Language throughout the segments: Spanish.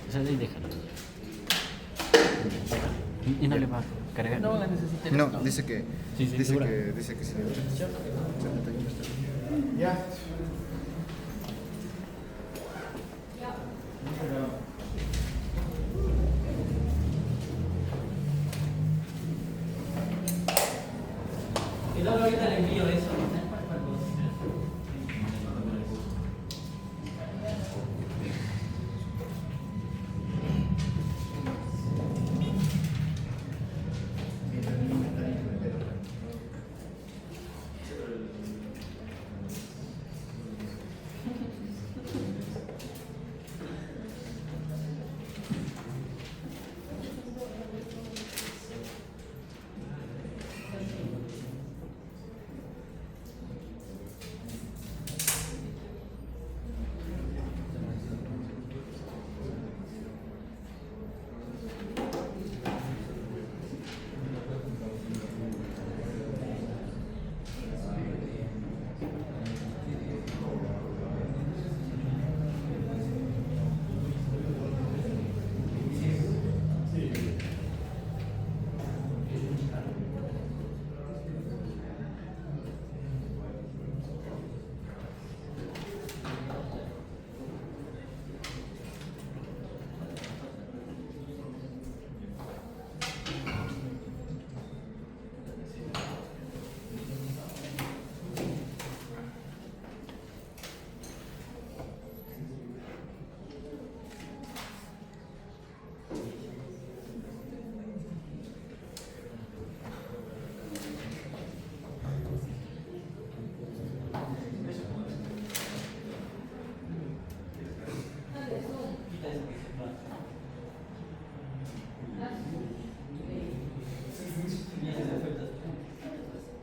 Eso ahí déjalo. Y no le va a cargar. No la necesita. No, dice que. Sí, dice segura. que. Dice que sí. 71 está bien. Ya. Y luego ahorita le envío eso.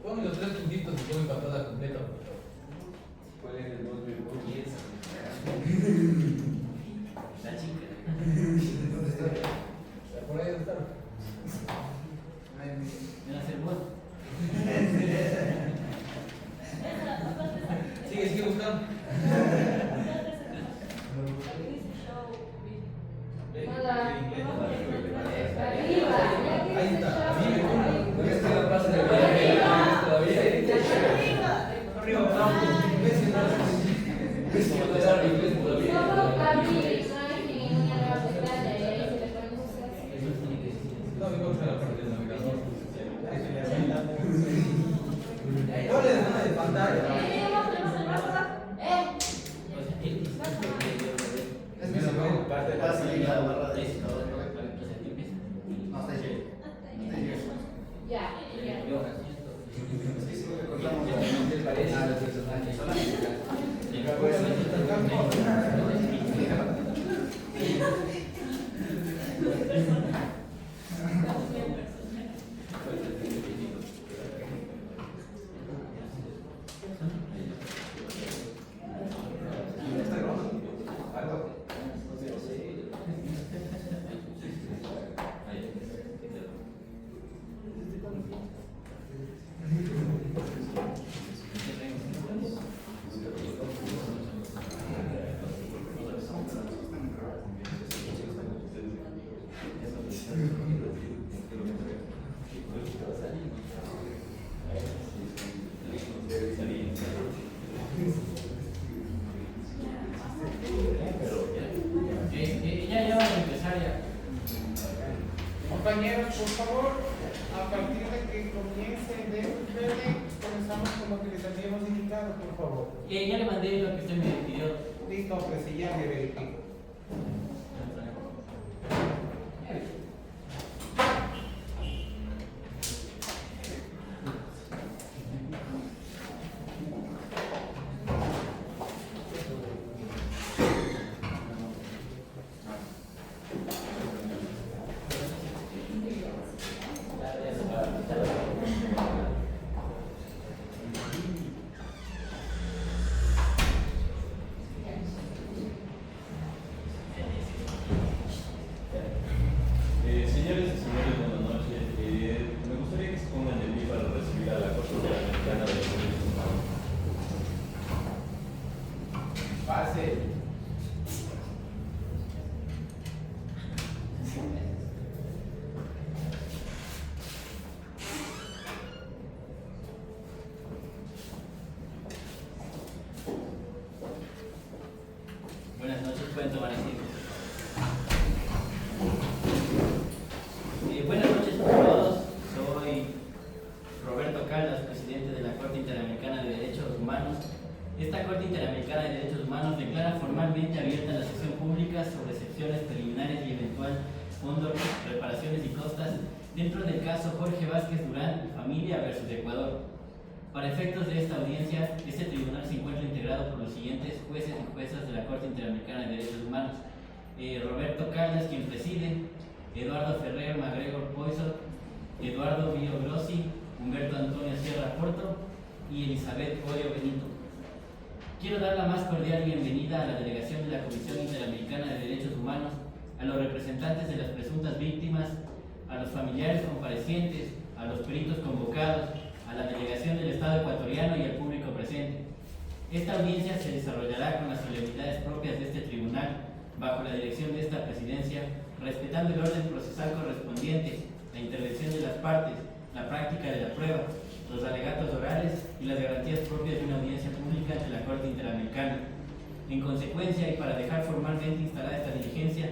Ponme los tres puntitos y ponme patada completa. ¿Cuál es el 2010? La chica. ¿Dónde está? Por ahí está. Me va a hacer vos. Sigue buscando. Ahí está. Sigue con la esta la pasa de todavía. Arriba, abajo. ¿Ves que no ves que no sabe inglés todavía? No, me gusta la parte del navegador. Ponle de una de pantalla. Es que se puede parte Va a salir la barra de Ya vamos a empezar ya. Compañeros, por favor, a partir de que comience el verde, comenzamos con lo que les habíamos indicado, por favor. Ya le mandé lo que usted me pidió. Listo, pues sí, ya le verifico. sobre excepciones preliminares y eventual fondo, reparaciones y costas dentro del caso Jorge Vázquez Durán y familia versus Ecuador. Para efectos de esta audiencia, este tribunal se encuentra integrado por los siguientes jueces y juezas de la Corte Interamericana de Derechos Humanos: Roberto Caldas, quien preside; Eduardo Ferrer MacGregor Poisson; Eduardo Vio Grossi; Humberto Antonio Sierra Porto y Elizabeth Orio Benito. Quiero dar la más cordial bienvenida a la delegación de la Comisión Interamericana de Derechos Humanos, a los representantes de las presuntas víctimas, a los familiares comparecientes, a los peritos convocados, a la delegación del Estado ecuatoriano y al público presente. Esta audiencia se desarrollará con las solemnidades propias de este tribunal, bajo la dirección de esta presidencia, respetando el orden procesal correspondiente, la intervención de las partes, la práctica de la prueba, los alegatos orales y las garantías propias de una audiencia pública ante la Corte Interamericana. En consecuencia, y para dejar formalmente instalada esta diligencia,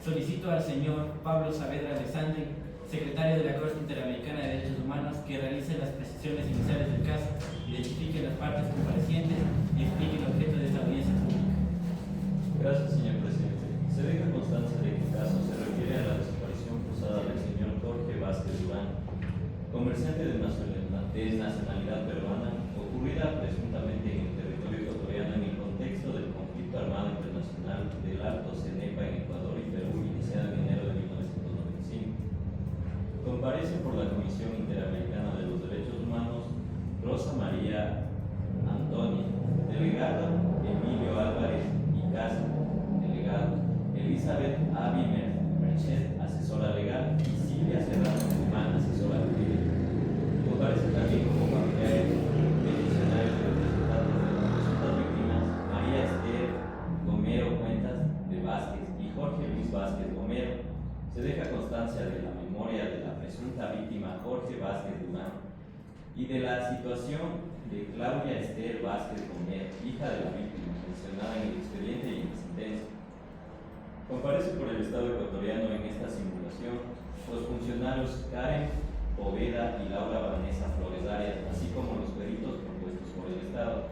solicito al señor Pablo Saavedra Alessandri, secretario de la Corte Interamericana de Derechos Humanos, que realice las precisiones iniciales del caso, identifique las partes comparecientes y explique el objeto de esta audiencia pública. Gracias, señor presidente. Se deja constancia de que el caso se refiere a la desaparición forzada del señor Jorge Vázquez Durán, comerciante de nacionalidad peruana, ocurrida presuntamente en el territorio ecuatoriano en el contexto del conflicto armado internacional del Alto Cenepa en Ecuador y Perú, iniciado en enero de 1995. Comparece por la Comisión Interamericana de los Derechos Humanos Rosa María Antoni, delegado; Emilio Álvarez Icaza, delegado; Elizabeth Avi Merched, asesora legal; y Silvia Serrano Guzmán, asesora jurídica. Comparece también como familiares peticionarios de representantes de las presuntas víctimas María Esther Gomero Cuentas de Vázquez y Jorge Luis Vázquez Gomero. Se deja constancia de la memoria de la presunta víctima Jorge Vázquez Durán y de la situación de Claudia Esther Vázquez Gomero, hija de la víctima, mencionada en el expediente y en la sentencia. Comparece por el Estado ecuatoriano en esta simulación los funcionarios Karen Poveda y Laura Vanessa Flores Arias, así como los peritos propuestos por el Estado.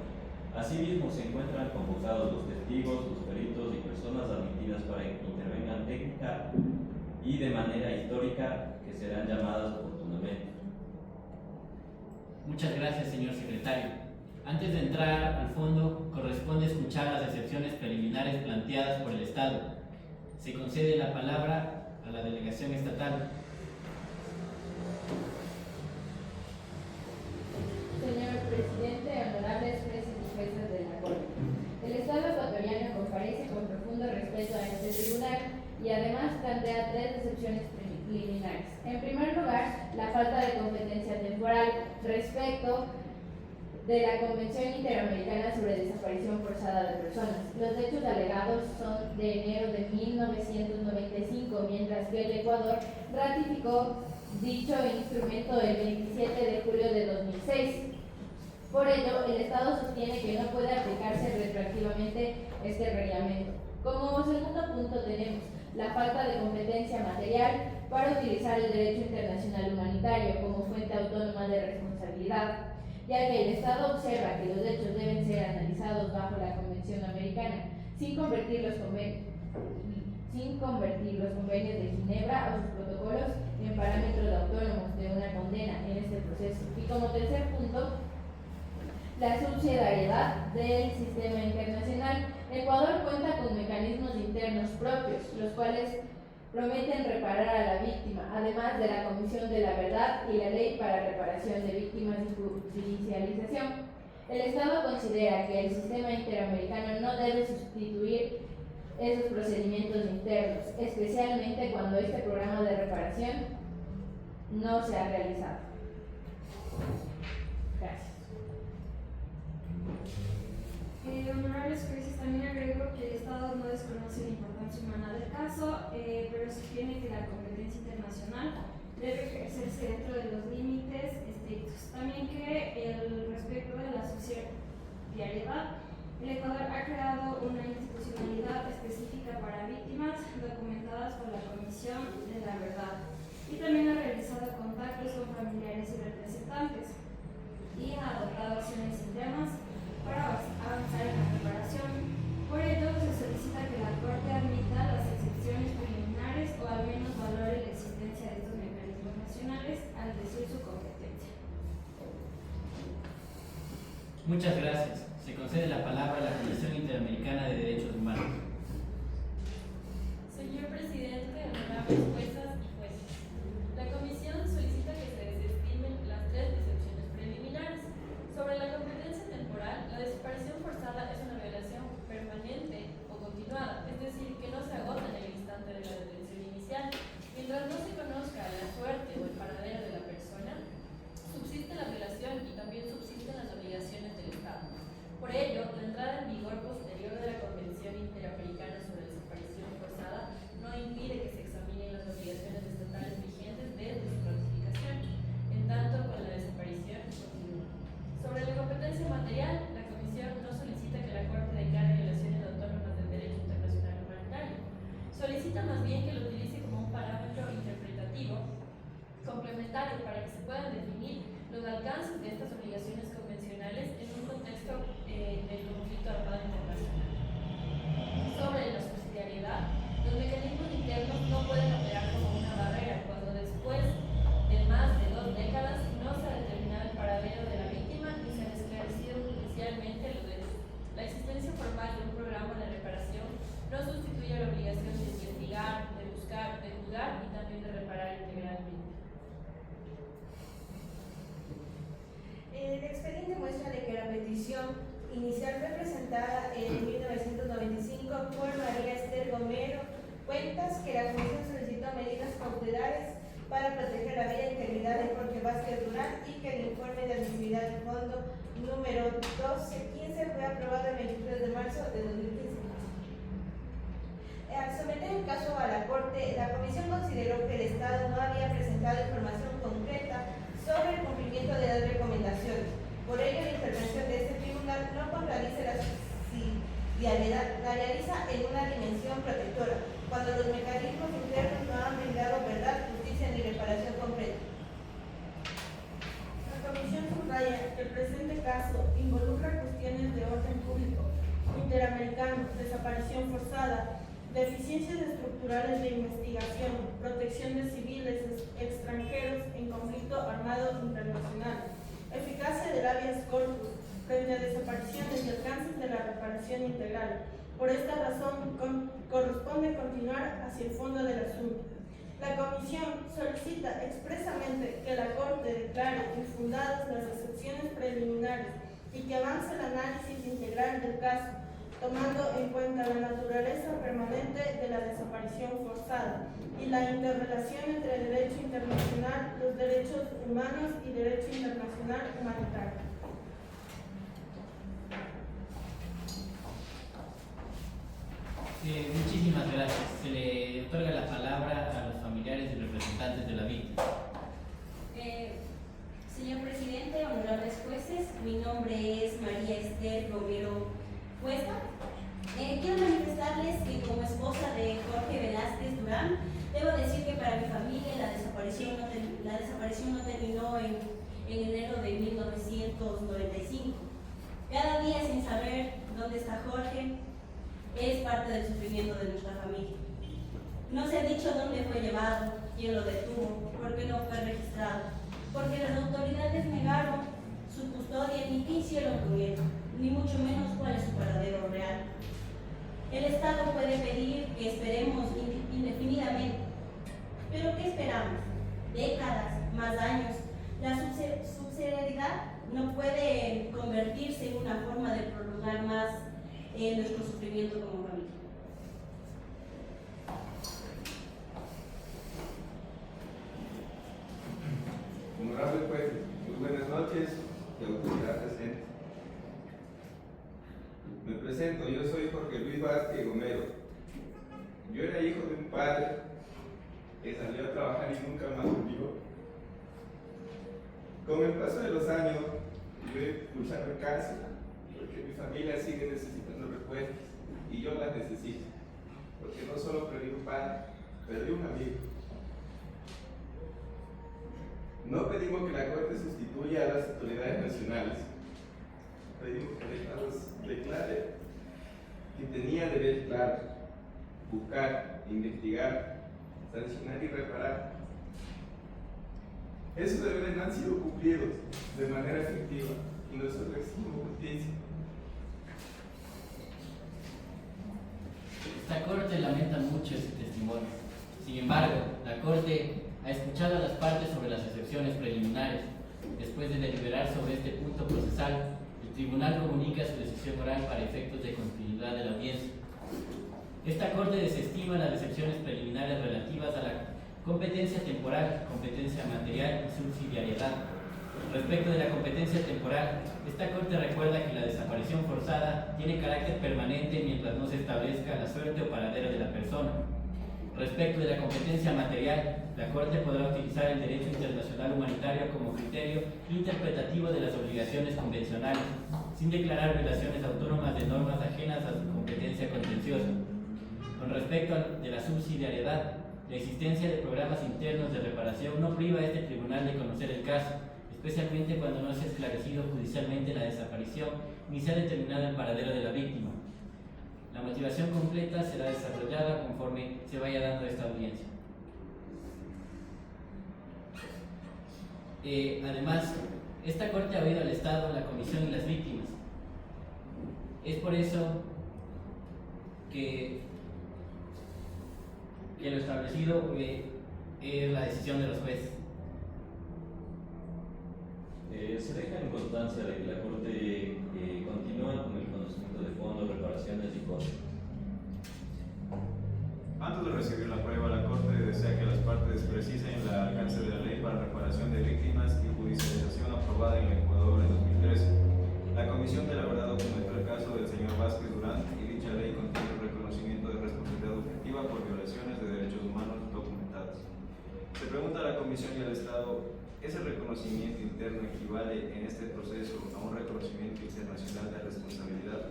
Asimismo, se encuentran convocados los testigos, los peritos y personas admitidas para que intervengan técnica y de manera histórica, que serán llamadas oportunamente. Muchas gracias, señor secretario. Antes de entrar al fondo, corresponde escuchar las excepciones preliminares planteadas por el Estado. Se concede la palabra a la delegación estatal. Señor presidente, honorables jueces y juezas de la Corte. El Estado ecuatoriano comparece con profundo respeto a este tribunal y además plantea tres excepciones preliminares. En primer lugar, la falta de competencia temporal respecto de la Convención Interamericana sobre Desaparición Forzada de Personas. Los hechos alegados son de enero de 1995, mientras que el Ecuador ratificó dicho instrumento el 27 de julio de 2006. Por ello, el Estado sostiene que no puede aplicarse retroactivamente este reglamento. Como segundo punto tenemos la falta de competencia material para utilizar el derecho internacional humanitario como fuente autónoma de responsabilidad, ya que el Estado observa que los hechos deben ser analizados bajo la Convención Americana, sin convertir los convenios de Ginebra o sus protocolos en parámetros autónomos de una condena en este proceso. Y como tercer punto, la subsidiariedad del sistema internacional. Ecuador cuenta con mecanismos internos propios, los cuales prometen reparar a la víctima, además de la Comisión de la Verdad y la Ley para Reparación de Víctimas y Judicialización. El Estado considera que el sistema interamericano no debe sustituir esos procedimientos internos, especialmente cuando este programa de reparación no se ha realizado. Gracias. Honorables jueces, también agrego que el Estado no desconoce la importancia humana del caso, pero sostiene que la competencia internacional debe ejercerse dentro de los límites estrictos. También que respecto de la subsidiariedad, el Ecuador ha creado una institucionalidad específica para víctimas documentadas por la Comisión de la Verdad y también ha realizado contactos con familiares y representantes y ha adoptado acciones internas para avanzar en la reparación. Por ello, se solicita que la Corte admita las Muchas gracias. Se concede la palabra a la Comisión Interamericana de Derechos Humanos. Señor presidente, honorables juezas y jueces, la comisión solicita que se desestimen las 3 excepciones preliminares. Sobre la competencia temporal, la desaparición forzada es una violación permanente o continuada, es decir, que no se agota en el instante de la detención inicial. Mientras no se conozca la suerte o el paradero de la persona, subsiste la violación y también subsisten las obligaciones del Estado. Por ello, la entrada en vigor posterior de la Convención Interamericana sobre Desaparición Forzada no impide que se examinen las obligaciones estatales vigentes desde su ratificación, en tanto con la desaparición continúa. Sobre la competencia material, la Comisión no solicita que la Corte declare violaciones autónomas del derecho internacional humanitario. Solicita más bien que lo utilice como un parámetro interpretativo complementario para que se puedan definir los alcances de estas obligaciones convencionales en un contexto del conflicto armado internacional. Sobre la subsidiariedad, los mecanismos internos no pueden operar como una barrera cuando después de más de 2 décadas no se ha determinado el paradero de la víctima ni se han esclarecido judicialmente los hechos. La existencia formal de un programa de reparación no sustituye a la obligación de investigar, de buscar, de juzgar y también de reparar integralmente. El expediente muestra de que la petición inicial fue presentada en 1995 por María Esther Gomero Cuentas, que la Comisión solicitó medidas cautelares para proteger la vida e integridad de Jorge Vázquez Durán y que el informe de admisibilidad del fondo número 1215 fue aprobado el 23 de marzo de 2015. Al someter el caso a la Corte, la Comisión consideró que el Estado no había presentado información concreta sobre el cumplimiento de las recomendaciones. Por ello, la intervención de este tribunal no contradice la subsidiariedad, la realiza en una dimensión protectora, cuando los mecanismos internos no han brindado verdad, justicia ni reparación completa. La Comisión subraya que el presente caso involucra cuestiones de orden público, interamericano, desaparición forzada, deficiencias estructurales de investigación, protección de civiles extranjeros en conflicto armado internacional, eficacia del habeas corpus frente a desapariciones y alcances de la reparación integral. Por esta razón, corresponde continuar hacia el fondo del asunto. La Comisión solicita expresamente que la Corte declare infundadas las excepciones preliminares y que avance el análisis integral del caso, tomando en cuenta la naturaleza permanente de la desaparición forzada y la interrelación entre derecho internacional, los derechos humanos y derecho internacional humanitario. Muchísimas gracias. Se le otorga la palabra a los familiares y representantes de la víctima. Señor presidente, honorables jueces, mi nombre es María Esther Romero Cuesta. Quiero manifestarles que como esposa de Jorge Velázquez Durán, debo decir que para mi familia la desaparición no terminó en enero de 1995. Cada día sin saber dónde está Jorge es parte del sufrimiento de nuestra familia. No se ha dicho dónde fue llevado, quién lo detuvo, por qué no fue registrado, porque las autoridades negaron su custodia ni qué hicieron con él, ni mucho menos cuál es su paradero real. El Estado puede pedir que esperemos indefinidamente, pero ¿qué esperamos? Décadas, más años. La subsidiariedad no puede convertirse en una forma de prolongar más nuestro sufrimiento como familia. Honorable juez, muy buenas noches y autoridad presente. Me presento, yo soy Jorge Luis Vázquez Gomero. Yo era hijo de un padre que salió a trabajar y nunca más volvió. Con el paso de los años, yo he luchado en cárcel, porque mi familia sigue necesitando respuestas y yo las necesito, porque no solo perdí un padre, perdí un amigo. No pedimos que la Corte sustituya a las autoridades nacionales, pedimos que el Estado declare que tenía deber claro: buscar, investigar, sancionar y reparar. Esos deberes no han sido cumplidos de manera efectiva. y nosotros exigimos justicia. Esta Corte lamenta mucho ese testimonio. Sin embargo, la Corte ha escuchado a las partes sobre las excepciones preliminares. Después de deliberar sobre este punto procesal, el Tribunal comunica su decisión oral para efectos de continuidad de la audiencia. Esta Corte desestima las excepciones preliminares relativas a la competencia temporal, competencia material y subsidiariedad. Respecto de la competencia temporal, esta Corte recuerda que la desaparición forzada tiene carácter permanente mientras no se establezca la suerte o paradero de la persona. Respecto de la competencia material, la Corte podrá utilizar el derecho internacional humanitario como criterio interpretativo de las obligaciones convencionales, sin declarar violaciones autónomas de normas ajenas a su competencia contenciosa. Con respecto de la subsidiariedad, la existencia de programas internos de reparación no priva a este tribunal de conocer el caso, especialmente cuando no se ha esclarecido judicialmente la desaparición ni se ha determinado el paradero de la víctima. La motivación completa será desarrollada conforme se vaya dando esta audiencia. Además, esta Corte ha oído al Estado, la Comisión y las víctimas. Es por eso que lo establecido es la decisión de los jueces. Se deja en constancia de que la Corte continúa con el conocimiento de fondo, reparaciones y costos. Antes de recibir la prueba, la Corte desea que las partes precisen el alcance de la Ley para Reparación de Víctimas y Judicialización aprobada en el Ecuador en 2013. La Comisión de la Verdad documentó el caso del señor Vázquez Durán y dicha ley contiene el reconocimiento de responsabilidad objetiva por violaciones de derechos humanos documentadas. Se pregunta a la Comisión y al Estado, ¿ese reconocimiento interno equivale en este proceso a un reconocimiento internacional de responsabilidad?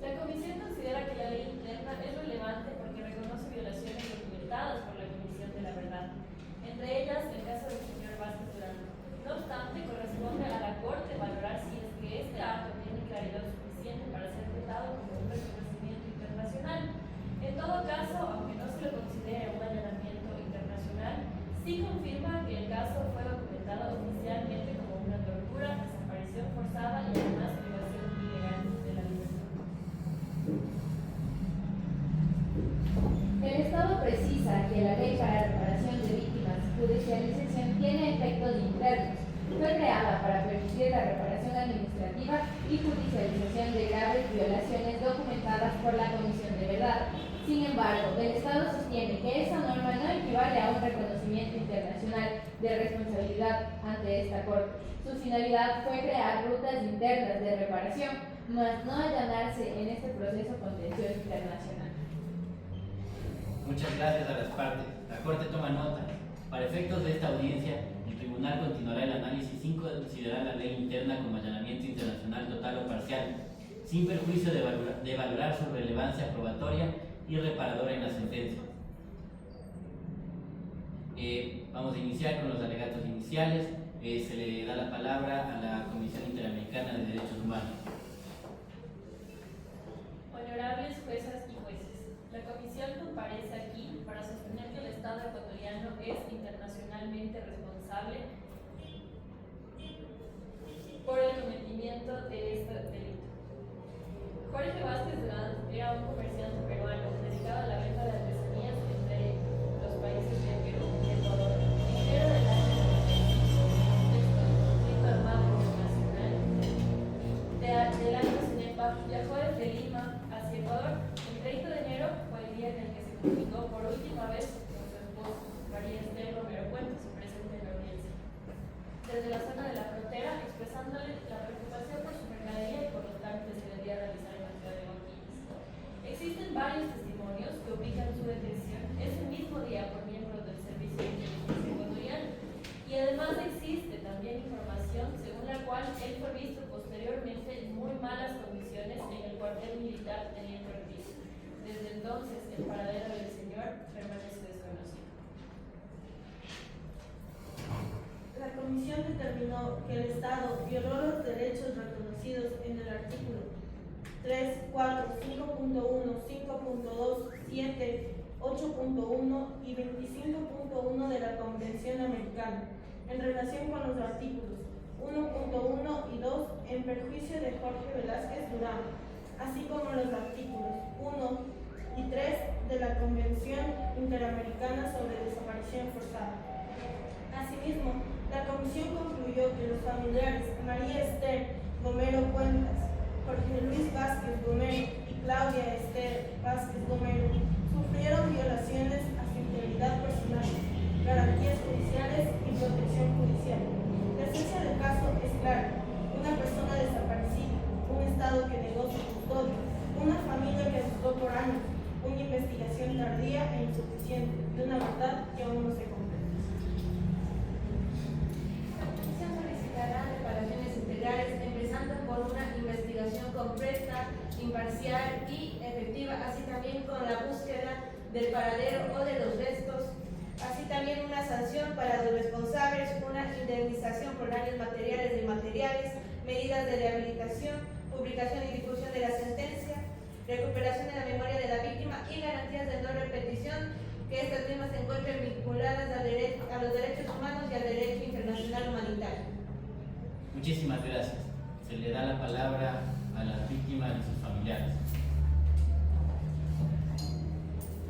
La Comisión considera que la ley interna es relevante porque reconoce violaciones documentadas por la Comisión de la Verdad, entre ellas el caso del señor Vázquez Durán. No obstante, corresponde a la Corte valorar si es que este acto tiene claridad suficiente para ser tratado como un reconocimiento internacional. En todo caso, aunque no se lo considere un allanamiento internacional, sí confirma que el caso fue documentado oficialmente como una tortura, desaparición forzada y además privación ilegal de la libertad. El Estado precisa que la Ley para Reparación de Víctimas y Judicialización tiene efectos internos. Fue creada para permitir la reparación administrativa y judicialización de graves violaciones documentadas por la Comisión de Verdad. Sin embargo, el Estado sostiene que esa norma no equivale a un reconocimiento internacional de responsabilidad ante esta Corte. Su finalidad fue crear rutas internas de reparación, mas no allanarse en este proceso contencioso internacional. Muchas gracias a las partes. La Corte toma nota. Para efectos de esta audiencia, el Tribunal continuará el análisis sin considerar la ley interna como allanamiento internacional total o parcial, sin perjuicio de valorar su relevancia probatoria y reparadora en la sentencia. Vamos a iniciar con los alegatos iniciales. Se le da la palabra a la Comisión Interamericana de Derechos Humanos. Honorables juezas y jueces, la Comisión comparece aquí para sostener que el Estado ecuatoriano es internacionalmente responsable por el cometimiento de este delito. Jorge Vázquez Durán era un comerciante peruano dedicado a la venta de artesanías entre los países de Perú y Ecuador. En enero del año 2005, el conflicto armado internacional del año CINEPA viajó desde Lima hacia Ecuador. El 30 de enero fue el día en el que se comunicó por última vez con su esposa, María Esther Romero Cuentos, presente en la audiencia, desde la zona de la frontera, expresándole la preocupación por su mercadería y por los trámites que debía realizar en la ciudad de Guaquiles. Existen varios testimonios que ubican su detención ese mismo día por miembros del Servicio de Inteligencia ecuatoriano, y además existe también información según la cual él fue visto posteriormente en muy malas condiciones en el cuartel militar Teniente Ortiz. Desde entonces, el paradero del señor permanece desconocido. La Comisión determinó que el Estado violó los derechos reconocidos en el artículo 3, 4, 5.1, 5.2, 7, 8.1 y 25.1 de la Convención Americana, en relación con los artículos 1.1 y 2 en perjuicio de Jorge Velázquez Durán, así como los artículos 1 y 3 de la Convención Interamericana sobre Desaparición Forzada. Asimismo, la comisión concluyó que los familiares María Esther Gomero Cuentas, Jorge Luis Vázquez Gomero y Claudia Esther Vázquez Gomero sufrieron violaciones a su integridad personal, garantías judiciales y protección judicial. La esencia del caso es clara: una persona desaparecida, un Estado que negó su custodia, una familia que buscó por años, una investigación tardía e insuficiente de una verdad que aún no se comprende. La comisión solicitará reparaciones integrales, empezando por una investigación completa, imparcial y efectiva, así también con la búsqueda del paradero o de los restos, así también una sanción para los responsables, una indemnización por daños materiales e inmateriales, medidas de rehabilitación, publicación y difusión de la sentencia, recuperación de la memoria de la víctima y garantías de no repetición, que estas mismas se encuentren vinculadas a los derechos humanos y al derecho internacional humanitario. Muchísimas gracias. Se le da la palabra a las víctimas y sus familiares.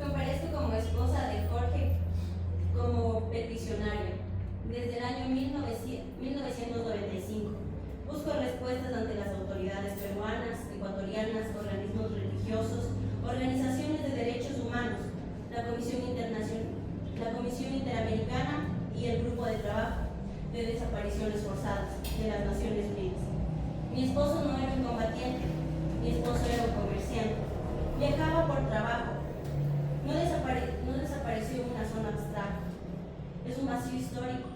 Comparezco como esposa de Jorge como peticionaria desde el año 1995. Busco respuestas ante las autoridades peruanas, ecuatorianas, organismos religiosos, organizaciones de derechos humanos, la Comisión Interamericana y el Grupo de Trabajo de Desapariciones Forzadas de las Naciones Unidas. Mi esposo no era un combatiente, mi esposo era un comerciante. Viajaba por trabajo. No desapareció en una zona abstracta. Es un vacío histórico.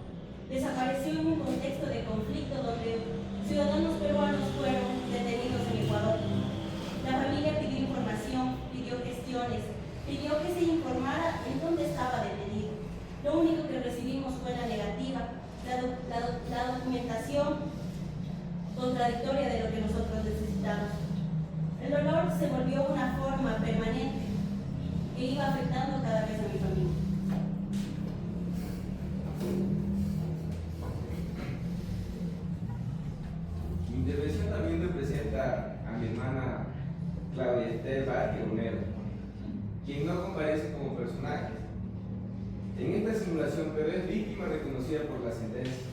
Desapareció en un contexto de conflicto donde ciudadanos peruanos fueron detenidos en Ecuador. La familia pidió información, pidió gestiones, pidió que se informara en dónde estaba detenido. Lo único que recibimos fue la negativa, la documentación contradictoria de lo que nosotros necesitamos. El dolor se volvió una forma permanente que iba afectando cada vez a mi familia. Mi intervención también representa a mi hermana Claudia Esther Vázquez Gomero, quien no comparece como personaje en esta simulación, pero es víctima reconocida por la sentencia.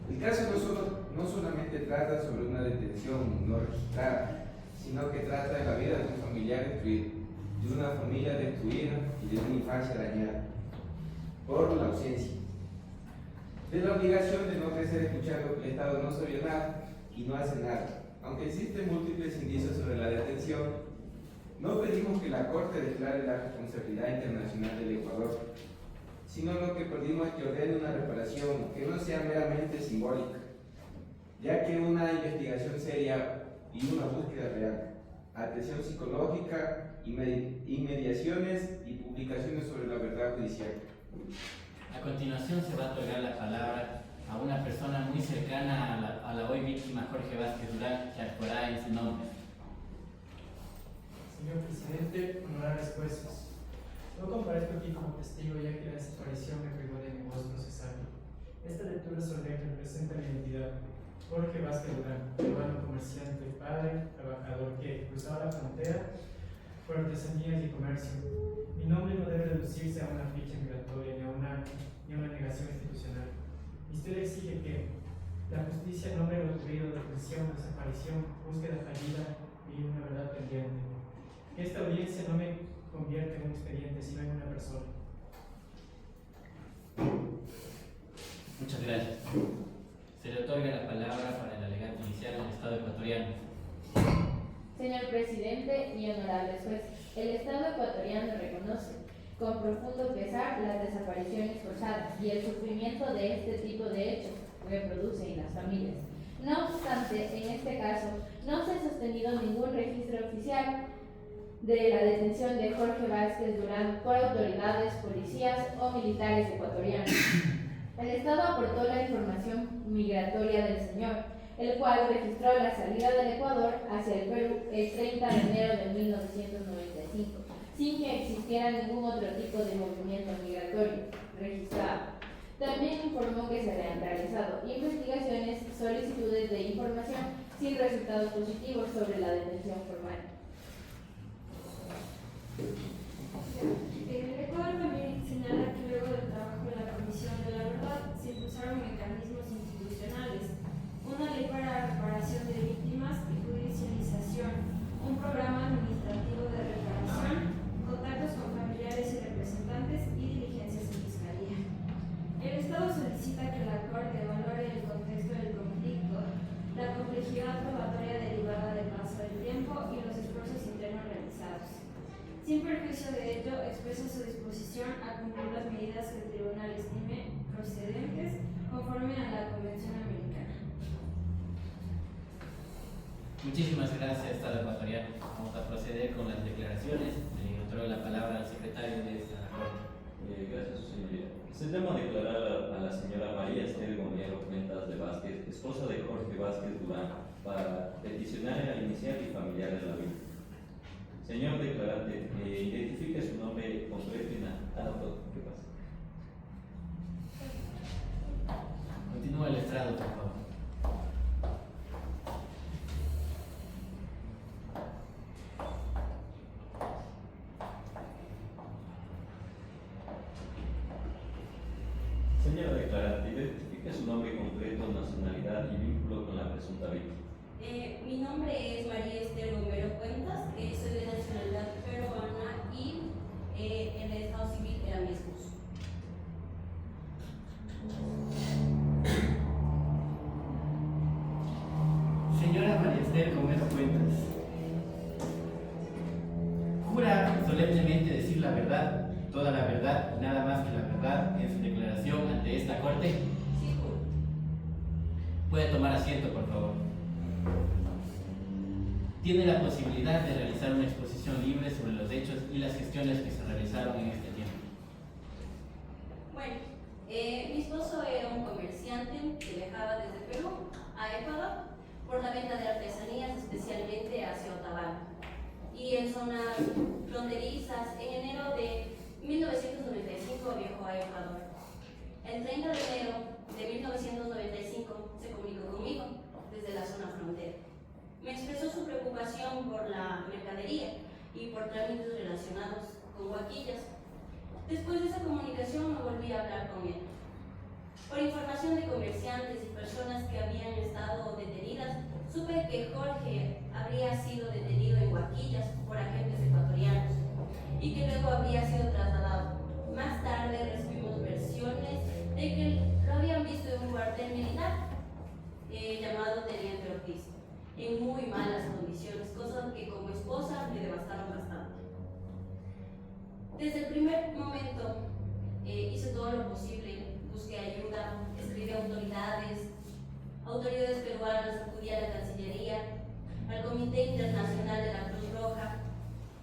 El caso no solamente trata sobre una detención no registrada, sino que trata de la vida de un familiar destruido, de una familia destruida y de una infancia dañada por la ausencia, de la obligación de no crecer escuchando que el Estado no sabía nada y no hace nada. Aunque existen múltiples indicios sobre la detención, no pedimos que la Corte declare la responsabilidad internacional del Ecuador, sino lo que pedimos es que ordene una reparación que no sea meramente simbólica, ya que una investigación seria y una búsqueda real, atención psicológica y mediaciones y publicaciones sobre la verdad judicial. A continuación se va a otorgar la palabra a una persona muy cercana a la hoy víctima Jorge Vázquez Durán, que actuará en su nombre. Señor presidente, honorables jueces, no comparezco aquí como testigo ya que la desaparición me privó de mi voz procesal. Esta lectura solemne representa mi identidad. Jorge Vázquez Durán, peruano comerciante, padre, trabajador que cruzaba la frontera por artesanías y comercio. Mi nombre no debe reducirse a una ficha migratoria ni a una negación institucional. Mi historia exige que la justicia nombre lo ocurrido, detención, desaparición, búsqueda fallida y una verdad pendiente. Que esta audiencia no me convierta en un expediente, sino en una persona. Muchas gracias. Se le otorga la palabra para el alegato inicial del Estado ecuatoriano. Señor presidente y honorables jueces, el Estado ecuatoriano reconoce con profundo pesar las desapariciones forzadas y el sufrimiento de este tipo de hechos que produce en las familias. No obstante, en este caso, no se ha sostenido ningún registro oficial de la detención de Jorge Vázquez Durán por autoridades, policías o militares ecuatorianos. El Estado aportó la información migratoria del señor, el cual registró la salida del Ecuador hacia el Perú el 30 de enero de 1995, sin que existiera ningún otro tipo de movimiento migratorio registrado. También informó que se habían realizado investigaciones, solicitudes de información sin resultados positivos sobre la detención formal. El Ecuador también señala que luego del trabajo de la Comisión de la Verdad se impulsaron mecanismos institucionales, una ley para reparación de víctimas y judicialización, un programa administrativo de reparación, contactos con familiares y representantes y diligencias en fiscalía. El Estado solicita que la Corte valore el contexto del conflicto, la complejidad probatoria derivada del paso del tiempo y los esfuerzos internos realizados. Sin perjuicio de ello, expresa su disposición a cumplir las medidas que el tribunal estime procedentes conforme a la Convención Americana. Muchísimas gracias, Estado ecuatoriano. Vamos a proceder con las declaraciones. Le otorgo la palabra al secretario de esta Corte. Gracias, señoría. Se llama a declarar a la señora María Esther Gomero Cuentas de Vázquez, esposa de Jorge Vázquez Durán, para peticionaria inicial y familiar de la víctima. Señor declarante, identifique su nombre completo y nada. ¿Qué pasa? Continúa el estrado, por favor. Señora declarante, identifique su nombre completo, nacionalidad y vínculo con la presunta víctima. Mi nombre es María Esther Gomero Cuentas, soy de nacionalidad peruana y en el estado civil era mi esposo. Señora María Esther Gomero Cuentas, ¿jura solemnemente decir la verdad, toda la verdad y nada más que la verdad en su declaración ante esta Corte? Sí, juro. Puede tomar asiento, por favor. Tiene la posibilidad de realizar una exposición libre sobre los hechos y las gestiones que se realizaron en este tiempo. Bueno, mi esposo era un comerciante que viajaba desde Perú a Ecuador por la venta de artesanías, especialmente hacia Otavalo y en zonas fronterizas. En enero de 1995 viajó a Ecuador. El 30 de enero de 1995 se comunicó conmigo desde la zona frontera. Me expresó su preocupación por la mercadería y por trámites relacionados con huaquillas. Después de esa comunicación no volví a hablar con él. Por información de comerciantes y personas que habían estado detenidas, supe que Jorge habría sido detenido en Huaquillas por agentes ecuatorianos y que luego habría sido trasladado. Más tarde recibimos versiones de que lo habían visto en un cuartel militar llamado Teniente Ortiz, en muy malas condiciones, cosas que como esposa me devastaron bastante. Desde el primer momento hice todo lo posible, busqué ayuda, escribí a autoridades peruanas, acudí a la Cancillería, al Comité Internacional de la Cruz Roja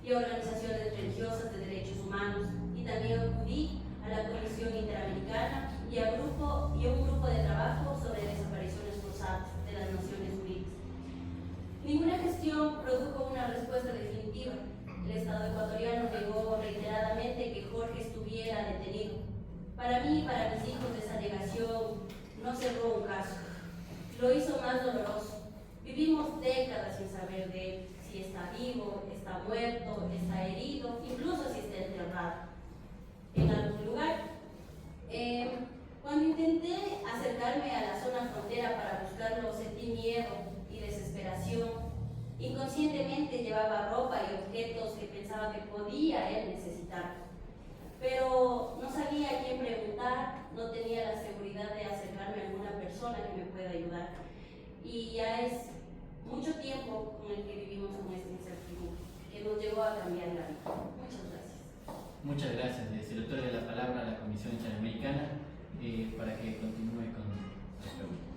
y a organizaciones religiosas de derechos humanos, y también acudí a la Comisión Interamericana y a un grupo de trabajo sobre desapariciones forzadas de las Naciones Unidas. Ninguna gestión produjo una respuesta definitiva. El Estado ecuatoriano negó reiteradamente que Jorge estuviera detenido. Para mí y para mis hijos esa negación no cerró un caso, lo hizo más doloroso. Vivimos décadas sin saber de él, si está vivo, está muerto, está herido, incluso si está enterrado en algún lugar. Cuando intenté acercarme a la zona frontera para buscarlo, sentí miedo y desesperación. Inconscientemente llevaba ropa y objetos que pensaba que podía él necesitar, pero no sabía a quién preguntar, no tenía la seguridad de acercarme a alguna persona que me pueda ayudar. Y ya es mucho tiempo con el que vivimos con esta incertidumbre, que nos llevó a cambiar la vida. Muchas gracias. Muchas gracias. Se le otorga la palabra a la Comisión Interamericana para que continúe con las preguntas.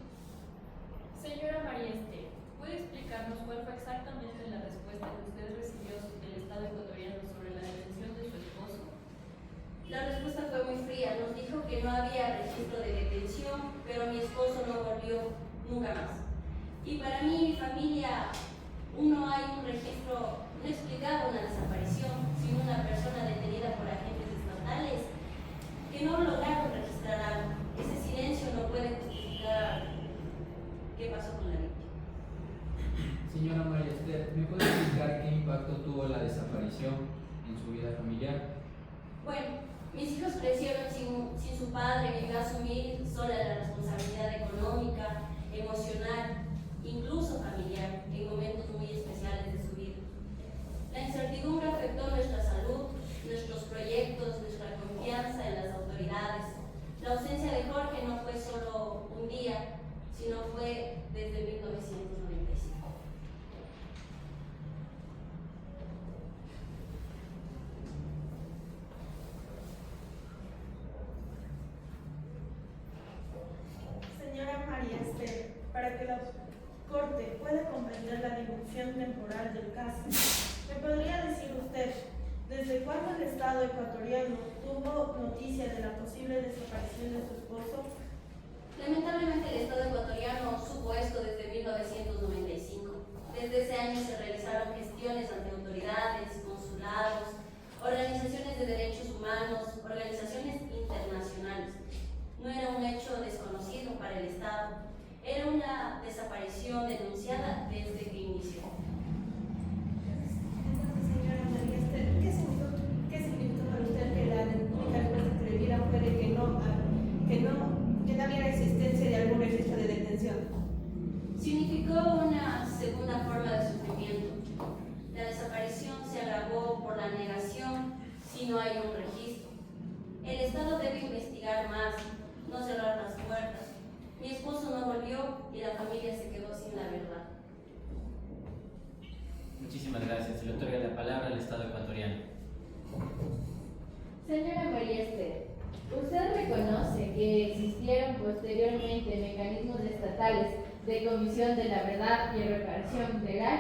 Señora María Esther, ¿puede explicarnos cuál fue exactamente la respuesta que usted recibió del Estado ecuatoriano sobre la detención de su esposo? La respuesta fue muy fría. Nos dijo que no había registro de detención, pero mi esposo no volvió nunca más. Y para mí y mi familia, no hay un registro, no explicaba una desaparición, sino una persona detenida por agentes estatales que no lograron registrar algo. Bueno, mis hijos crecieron sin su padre, vivió a asumir sola la responsabilidad económica, emocional, incluso familiar, en momentos muy especiales de su vida. La incertidumbre afectó nuestra salud, nuestros proyectos, nuestra confianza en las autoridades. La ausencia de Jorge no fue solo un día, sino fue desde 1995. Señora María Esther, para que la Corte pueda comprender la dimensión temporal del caso, ¿me podría decir usted desde cuándo el Estado ecuatoriano tuvo noticia de la posible desaparición de su esposo? Lamentablemente el Estado ecuatoriano supo esto desde 1995. Desde ese año se realizaron gestiones ante autoridades, consulados, organizaciones de derechos humanos, organizaciones internacionales. No era un hecho desconocido para el Estado, era una desaparición denunciada desde que inició. Entonces, señora María Esther, ¿qué significó para usted que la única respuesta que le dieran fue de que no había existencia de algún registro de detención? Significó una segunda forma de sufrimiento. La desaparición se agravó por la negación si no hay un registro. El Estado debe investigar más, no cerrar las puertas. Mi esposo no volvió y la familia se quedó sin la verdad. Muchísimas gracias. Se le otorga la palabra al Estado ecuatoriano. Señora María Esther, ¿usted reconoce que existieron posteriormente mecanismos estatales de comisión de la verdad y reparación legal?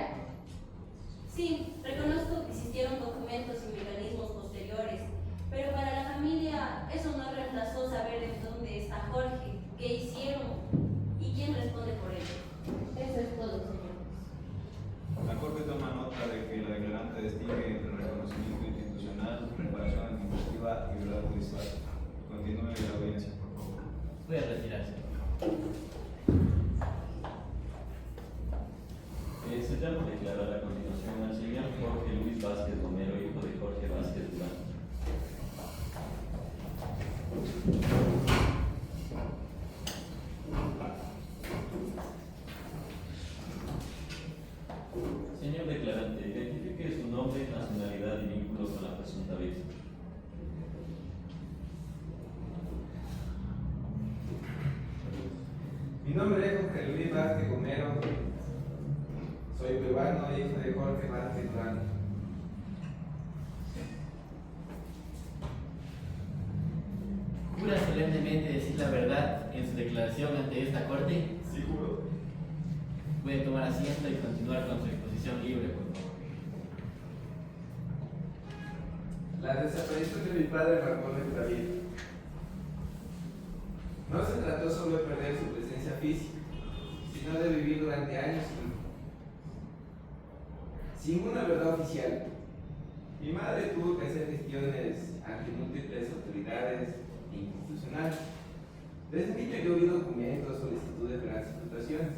Sí, reconozco que existieron documentos y mecanismos posteriores, pero para la familia eso no reemplazó saber en dónde está Jorge, qué hicieron y quién responde por ello. Eso es todo, señor. La Corte toma nota de que la declarante distingue entre reconocimiento institucional, reparación administrativa y verdad judicial. Continúe la audiencia, por favor. Puede retirarse. Se llama a declarar a continuación al señor Jorge Luis Vázquez Romero, hijo de Jorge Vázquez Durán. Señor declarante, identifique su nombre, nacionalidad y vínculo con la presunta víctima. Mi nombre es Jorge Luis Vázquez Romero. Soy peruano, hijo de Jorge Vázquez Durán. ¿Jura solemnemente decir la verdad en su declaración ante esta Corte? Sí, juro. Puede tomar asiento y continuar con su exposición libre, por favor. La desaparición de mi padre marcó nuestra vida. No se trató solo de perder su presencia física, sino de vivir durante años sin una verdad oficial. Mi madre tuvo que hacer gestiones ante múltiples autoridades institucionales. Desde niño yo vi documentos, solicitudes de las situaciones,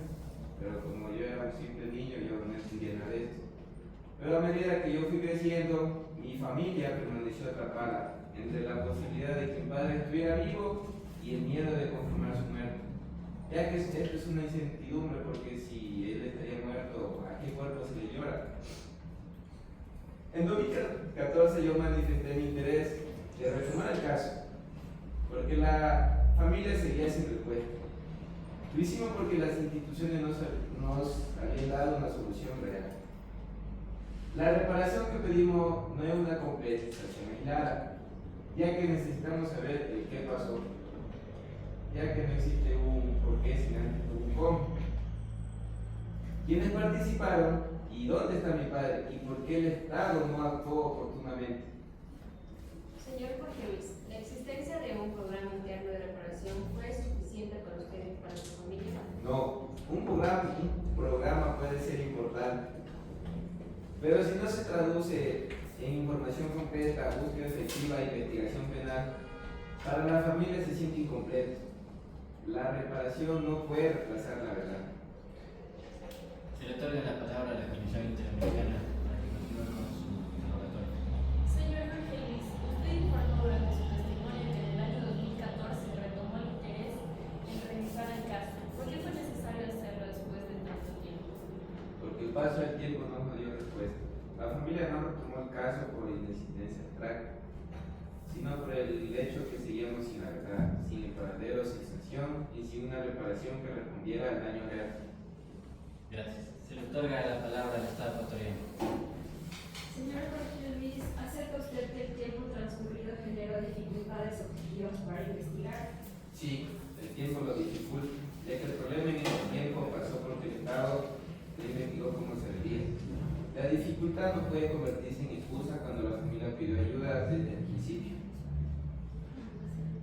pero como yo era un simple niño, yo no entendía nada de esto. Pero a medida que yo fui creciendo, mi familia permaneció atrapada entre la posibilidad de que mi padre estuviera vivo y el miedo de confirmar su muerte. Ya que esto es una incertidumbre, porque si él estaría muerto, ¿a qué cuerpo se le llora? En 2014 yo manifesté mi interés de retomar el caso, porque la familia seguía sin respuesta. Lo hicimos porque las instituciones nos habían dado una solución real. La reparación que pedimos no es una compensación aislada, ya que necesitamos saber el qué pasó, ya que no existe un por qué sin antes un cómo. ¿Quiénes participaron y dónde está mi padre y por qué el Estado no actuó oportunamente? Señor Jorge Luis, ¿la existencia de un programa interno de reparación fue suficiente para usted y para su familia? No, un programa puede ser importante, pero si no se traduce en información concreta, búsqueda efectiva e investigación penal, para la familia se siente incompleto. La reparación no puede reemplazar la verdad. Se le otorga la palabra a la Comisión Interamericana para que continúe con su interrogatorio. Señor Jorge Luis, usted informó paso del tiempo no nos dio respuesta. La familia no retomó el caso por inexistencia de tracto, sino por el hecho que seguíamos sin la verdad, sin el paradero, sin sanción y sin una reparación que respondiera al daño real. Gracias. Se le otorga la palabra al Estado ecuatoriano. Señor Jorge Luis, ¿acepta usted que el tiempo transcurrido generó dificultades objetivas para investigar? Sí, el tiempo lo dificulta, ya que el problema en ese tiempo pasó porque el Estado no investigó como se debía. La dificultad no puede convertirse en excusa cuando la familia pidió ayuda desde el principio.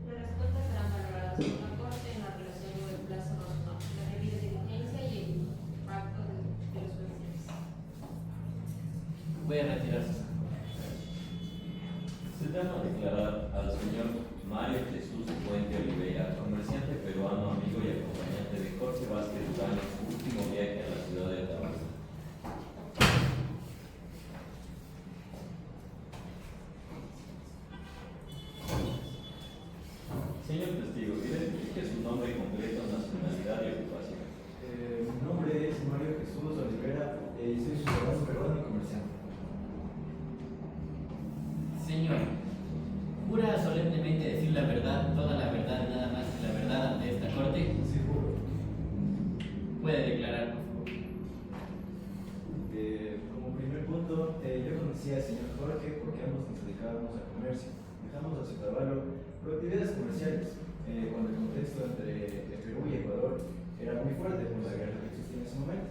Las respuestas serán valoradas por la Corte en la relación con el plazo razonable, la debida diligencia y el impacto de los jueces. Voy a retirarse. Se llama a declarar al señor Mario Jesús Puente Oliveira, comerciante peruano, amigo y acompañante de Jorge Vázquez Durán en su último viaje a la ciudad de Tabasco. Señor testigo, identifique su nombre completo, nacionalidad y ocupación. Mi nombre es Mario Jesús Olivera y soy ciudadano peruano y comerciante. Señor, ¿jura solemnemente decir la verdad, toda la verdad y nada más que la verdad ante esta corte? Sí, juro. Puede declarar, por favor. Como primer punto, yo conocí al señor Jorge porque ambos nos dedicábamos al comercio. Dejamos a Sotavalo por actividades comerciales, cuando el contexto entre Perú y Ecuador era muy fuerte por la guerra que existía en ese momento.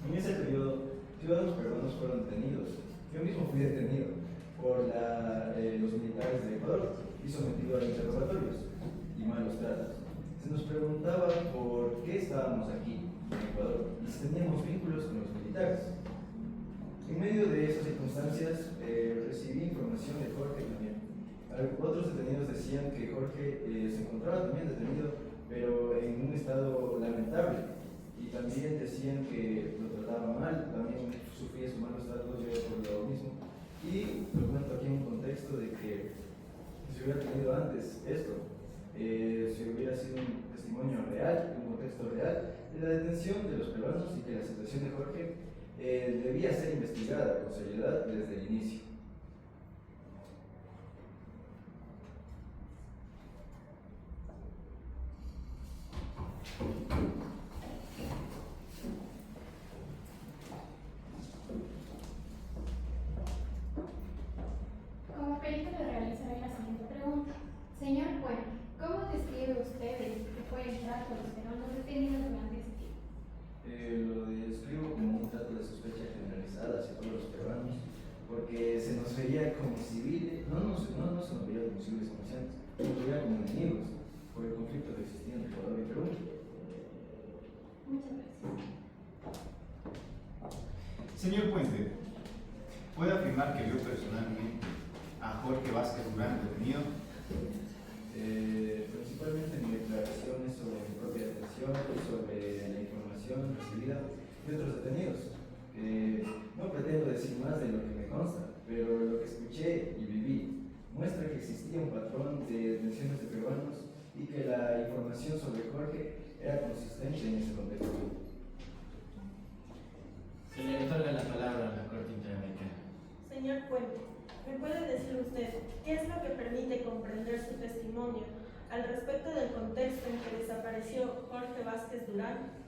En ese periodo, ciudadanos peruanos fueron detenidos. Yo mismo fui detenido por los militares de Ecuador y sometido a interrogatorios y malos tratos. Se nos preguntaba por qué estábamos aquí, en Ecuador, y si teníamos vínculos con los militares. En medio de esas circunstancias, recibí información de Jorge también. Otros detenidos decían que Jorge se encontraba también detenido, pero en un estado lamentable. Y también decían que lo trataba mal, también sufría sus malos tratos yo por lo mismo. Y lo cuento aquí en un contexto de que si hubiera tenido antes esto, si hubiera sido un testimonio real, un contexto real de la detención de los peruanos y que la situación de Jorge debía ser investigada con seriedad desde el inicio. Como perito le realizaré la siguiente pregunta. Señor Puente, ¿cómo describe usted que fue el trato de los peruanos detenidos durante ese tiempo? Lo describo como un trato de sospecha generalizada hacia todos los peruanos, porque se nos veía como civiles, no se nos veía como civiles comerciantes, se nos veía como enemigos por el conflicto que existía entre Ecuador y Perú. Muchas gracias. Señor Puente, ¿puede afirmar que vio personalmente a Jorge Vázquez Durán detenido? Principalmente mi declaración es sobre mi propia detención y sobre la información recibida de otros detenidos. No pretendo decir más de lo que me consta, pero lo que escuché y viví muestra que existía un patrón de detenciones de peruanos y que la información sobre Jorge era consistente en ese contexto. Se le otorga la palabra a la Corte Interamericana. Señor Puente, ¿me puede decir usted qué es lo que permite comprender su testimonio al respecto del contexto en que desapareció Jorge Vázquez Durán?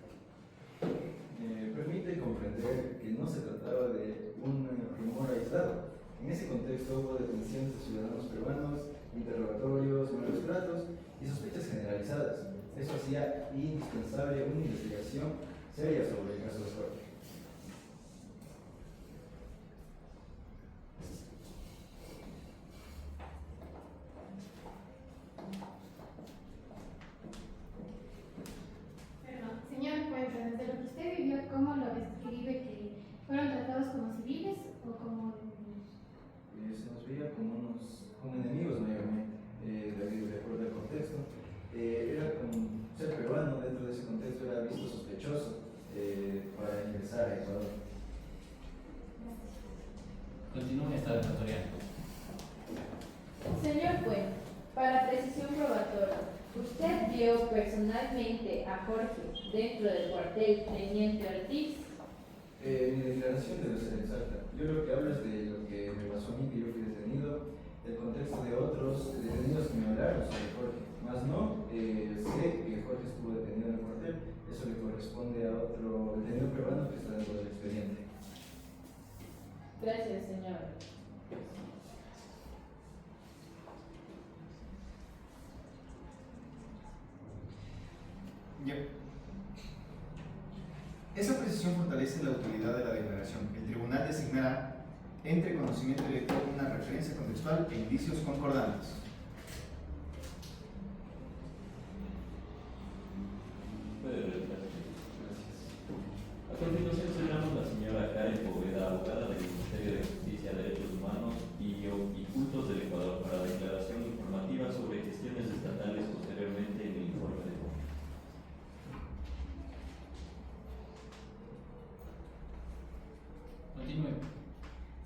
Permite comprender que no se trataba de un rumor aislado. En ese contexto hubo detenciones de ciudadanos peruanos, interrogatorios, malos tratos y sospechas generalizadas. Eso hacía indispensable una investigación seria sobre el caso de Jorge. Señor Puente, desde lo que usted vivió, ¿cómo lo describe que fueron tratados como civiles o como enemigos? Se nos veía como enemigos mayormente, de acuerdo al contexto. Era como ser peruano dentro de ese contexto era visto sospechoso para ingresar a Ecuador. Continúe, Estado ecuatoriano. Señor Puente, para precisión probatoria, ¿usted vio personalmente a Jorge dentro del cuartel Teniente Ortiz? Mi declaración debe ser exacta. Yo lo que hablo es de lo que me pasó a mí, que yo fui detenido, el contexto de otros detenidos que me hablaron sobre Jorge. Más no, sé que Jorge estuvo detenido en el cuartel, eso le corresponde a otro detenido peruano que está dentro del expediente. Gracias, señor. Ya. Esa precisión fortalece la utilidad de la declaración. El tribunal designará entre conocimiento del lector una referencia contextual e indicios concordantes. Puede realizar. Gracias. A continuación celebramos la señora Karen Poveda, abogada del Ministerio de Justicia, Derechos Humanos y Cultos del Ecuador, para declaración informativa sobre gestiones estatales posteriormente en el informe de Jorge. Continúe.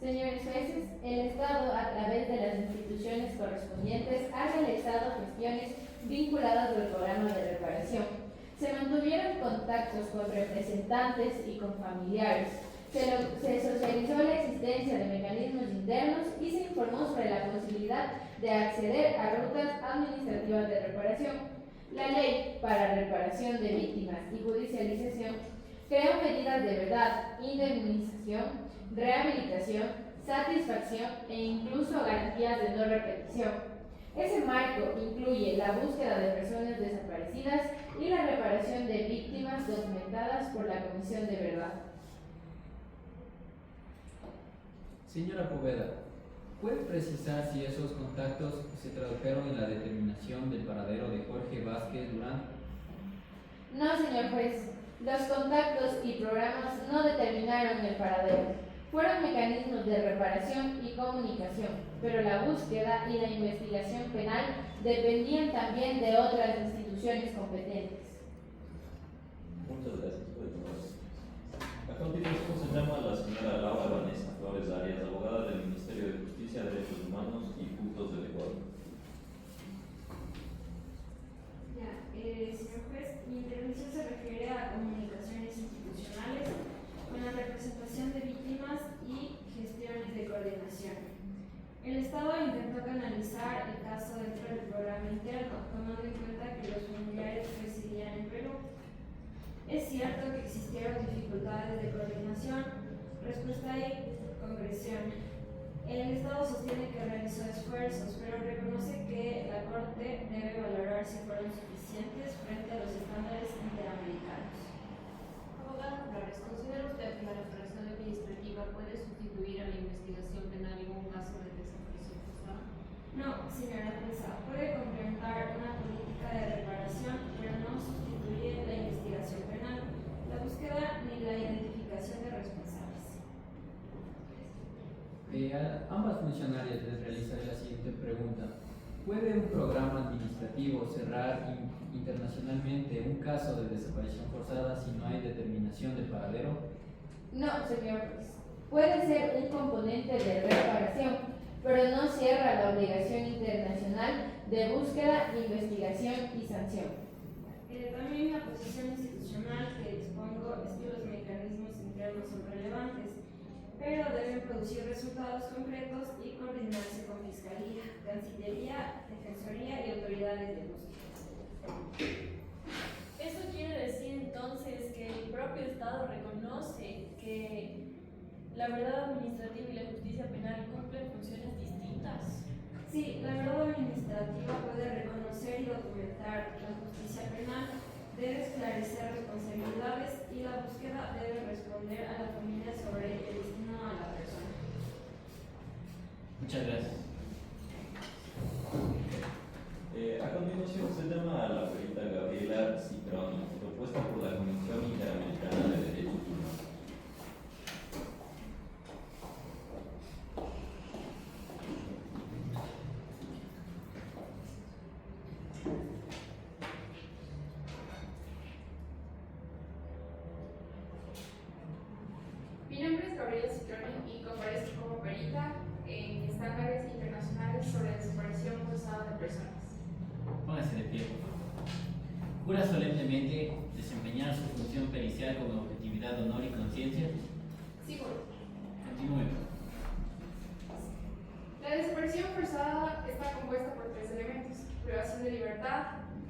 Señores jueces, el Estado, a través de las instituciones correspondientes, ha realizado gestiones vinculadas al programa de reparación. Se mantuvieron contactos con representantes y con familiares. Se socializó la existencia de mecanismos internos y se informó sobre la posibilidad de acceder a rutas administrativas de reparación. La Ley para Reparación de Víctimas y Judicialización creó medidas de verdad, indemnización, rehabilitación, satisfacción e incluso garantías de no repetición. Ese marco incluye la búsqueda de personas desaparecidas y la reparación de víctimas documentadas por la Comisión de Verdad. Señora Poveda, ¿puede precisar si esos contactos se tradujeron en la determinación del paradero de Jorge Vázquez Durán? No, señor juez. Los contactos y programas no determinaron el paradero. Fueron mecanismos de reparación y comunicación, pero la búsqueda y la investigación penal dependían también de otras instituciones competentes. Muchas gracias. Puede tomar asiento. A continuación se llama a la señora Laura Vanessa Flores Arias, abogada del Ministerio de Justicia, Derechos Humanos y Cultos del Ecuador. Señor juez, mi intervención se refiere a comunicaciones institucionales con la representación de víctimas y gestiones de coordinación. El Estado intentó canalizar el caso dentro del programa interno, tomando en cuenta que los familiares residían en Perú. Es cierto que existieron dificultades de coordinación, respuesta y concreción. El Estado sostiene que realizó esfuerzos, pero reconoce que la Corte debe valorar si fueron suficientes frente a los estándares interamericanos. Abogada Flores, ¿considera usted que la reparación administrativa puede sustituir a la investigación penal en un caso de desaparición forzada? No, señora jueza, puede complementar una política de reparación, pero no sustituye la investigación penal, la búsqueda ni la identificación de responsables. A ambas funcionarias les realizaré la siguiente pregunta. ¿Puede un programa administrativo cerrar internacionalmente un caso de desaparición forzada si no hay determinación del paradero? No, señor juez. Puede ser un componente de reparación, pero no cierra la obligación internacional de búsqueda, investigación y sanción. También la posición institucional que dispongo es que los mecanismos internos son relevantes, pero deben producir resultados concretos y coordinarse con Fiscalía, Cancillería, Defensoría y autoridades de búsqueda. Eso quiere decir entonces que el propio Estado reconoce que la verdad administrativa y la justicia penal cumplen funciones distintas. Sí, la verdad administrativa puede reconocer y documentar. La justicia penal debe esclarecer responsabilidades y la búsqueda debe responder a la familia sobre el destino a la persona. Muchas gracias. A continuación se llama a la perita Gabriela Citroni, propuesta por la Comisión Interamericana de Derechos Humanos. Mi nombre es Gabriela Citroni y comparezco como perita en estándares internacionales sobre desaparición forzada de personas. Póngase de pie, por favor. Jura solemnemente desempeñar su función pericial con objetividad, honor y conciencia. Seguro. Continúe. La desaparición forzada está compuesta por tres elementos: privación de libertad,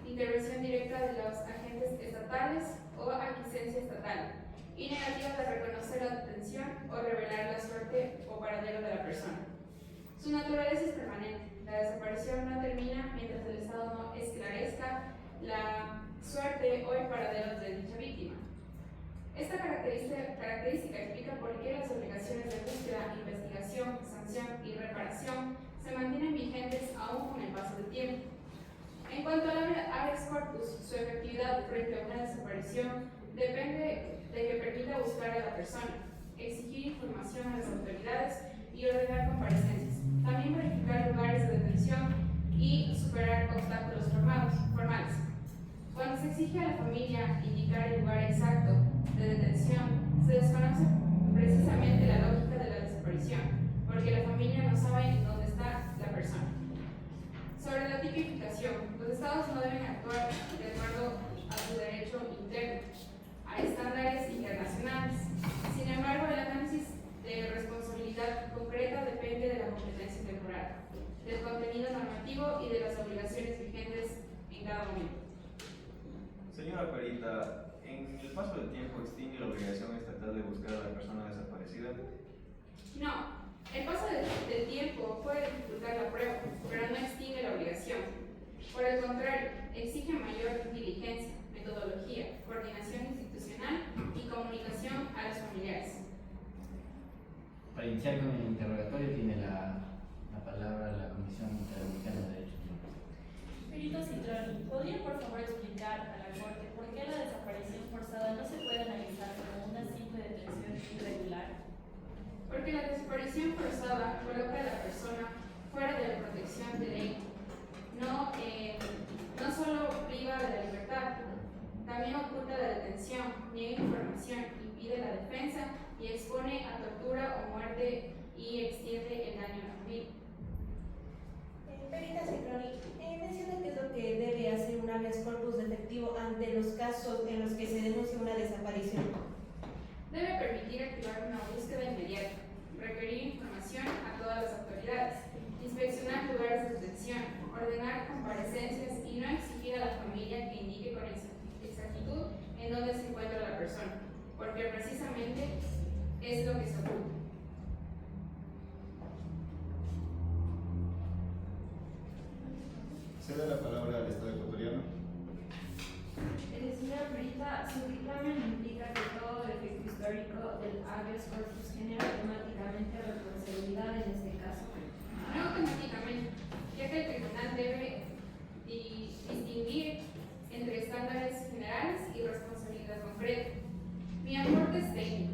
intervención directa de los agentes estatales o aquiescencia estatal, y negativa de reconocer la detención o revelar la suerte o paradero de la persona. Su naturaleza es permanente. La desaparición no termina mientras el Estado no esclarezca la suerte o el paradero de dicha víctima. Esta característica explica por qué las obligaciones de búsqueda, investigación, sanción y reparación se mantienen vigentes aún con el paso del tiempo. En cuanto al habeas corpus, su efectividad frente a una desaparición depende de que permita buscar a la persona, exigir información a las autoridades y ordenar comparecencias, también verificar lugares de detención y superar obstáculos formales. Cuando se exige a la familia indicar el lugar exacto de detención, se desconoce precisamente la lógica de la desaparición, porque la familia no sabe dónde está la persona. Sobre la tipificación, los estados no deben actuar de acuerdo a su derecho interno, a estándares internacionales. Sin embargo, el análisis de responsabilidad concreta depende de la competencia temporal, del contenido normativo y de las obligaciones vigentes en cada momento. Señora perita, ¿en el paso del tiempo extingue la obligación estatal de buscar a la persona desaparecida? No, el paso del tiempo puede dificultar la prueba, pero no extingue la obligación. Por el contrario, exige mayor diligencia, metodología, coordinación institucional y comunicación a los familiares. Para iniciar con el interrogatorio tiene la palabra la Comisión Interamericana de Derechos Humanos. Perito Citroni, ¿podría por favor explicar a la Corte por qué la desaparición forzada no se puede analizar como una simple detención irregular? Porque la desaparición forzada coloca a la persona fuera de la protección de ley. No solo priva de la libertad, también oculta la detención, niega información, impide la defensa y expone a tortura o muerte y extiende el daño a la familia. Perita Citroni, menciona qué es lo que debe hacer un habeas corpus efectivo ante los casos en los que se denuncia una desaparición. Debe permitir activar una búsqueda inmediata, requerir información a todas las autoridades, inspeccionar lugares de detención, ordenar comparecencias y no exigir a la familia que indique con exactitud en dónde se encuentra la persona, porque precisamente es lo que se oculta. Cede la palabra al Estado ecuatoriano. Señora perita, su dictamen implica que todo el efecto histórico del habeas corpus genera automáticamente responsabilidad en este caso. No automáticamente, ya que el tribunal debe distinguir entre estándares generales y responsabilidad concreta. Mi aporte es técnico: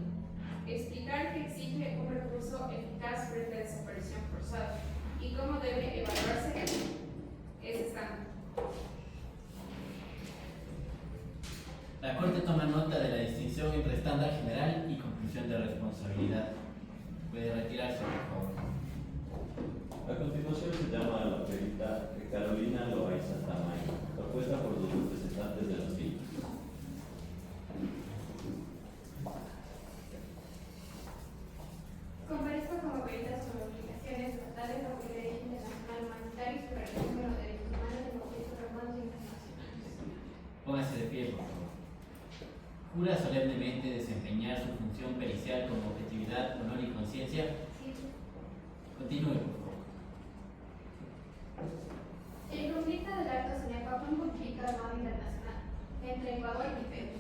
explicar que exige un recurso eficaz frente a desaparición forzada y cómo debe evaluarse ese estándar. La Corte toma nota de la distinción entre estándar general y conclusión de responsabilidad. Puede retirarse, por favor. A continuación se llama a la perita Carolina Loaiza Tamay, propuesta por los representantes de las víctimas. Comparezco como perita sobre obligaciones estatales bajo el derecho internacional humanitario y sobre el respeto de los derechos humanos en conflictos armados internacionales. Póngase de pie, por favor. ¿Jura solemnemente desempeñar su función pericial con objetividad, honor y conciencia? Sí. Continúe, por favor. El conflicto del Alto Cenepa fue un conflicto armado internacional entre Ecuador y Perú.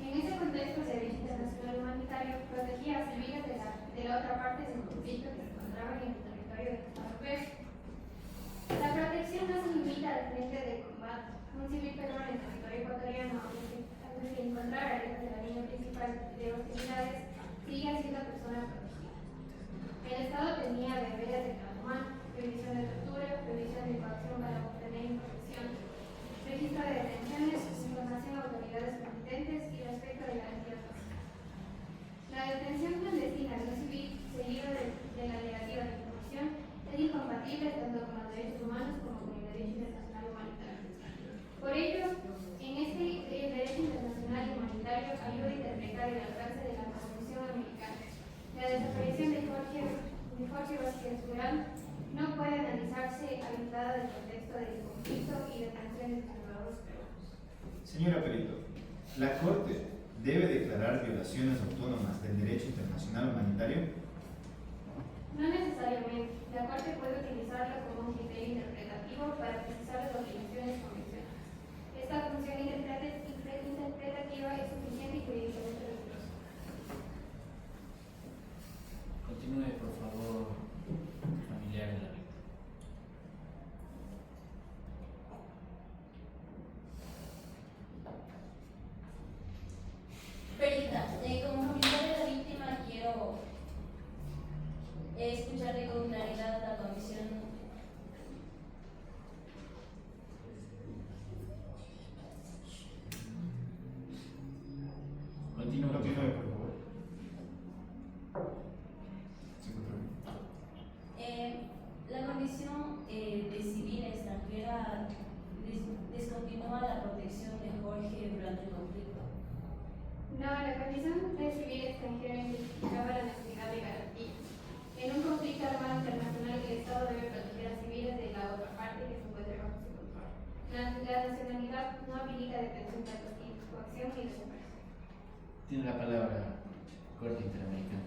En ese contexto, el Servicio Internacional Humanitario protegía a civiles de la otra parte del conflicto que se encontraban en el territorio del Estado Perú. La protección no se limita al frente de combate. Un civil peruano en territorio ecuatoriano, aunque se encontrara lejos de la línea principal de hostilidades, sigue siendo persona protegida. El Estado tenía deberes de cada humano: revisión de tortura, revisión de coacción para obtener información, registro de detenciones, información a autoridades competentes y respeto de garantías básicas. La detención clandestina no civil, seguida de la negativa de información, es incompatible tanto con los derechos humanos como con el derecho internacional humanitario. Por ello, en el derecho internacional humanitario ayuda a interpretar el alcance de la Convención Americana, contexto del conflicto y detención de ciudadanos peruanos. Señora Perito, ¿la Corte debe declarar violaciones autónomas del derecho internacional humanitario? No necesariamente. La Corte puede utilizarlo como un criterio interpretativo para precisar las obligaciones convencionales. Esta función interpretativa es suficiente y jurídicamente rigurosa. Continúe, por favor, familiar de la víctima. Perita, como familiar de la víctima quiero escucharle con claridad la comisión. Continúe, por favor. La Comisión de Civil Extranjera descontinúa la protección de Jorge durante el conflicto. No, la Comisión de Civil Extranjera identificaba la necesidad de garantía. En un conflicto armado internacional, el Estado debe proteger a civiles de la otra parte que se encuentre bajo su control. La nacionalidad no habilita detención de coacción ni desaparición. Tiene la palabra Corte Interamericana.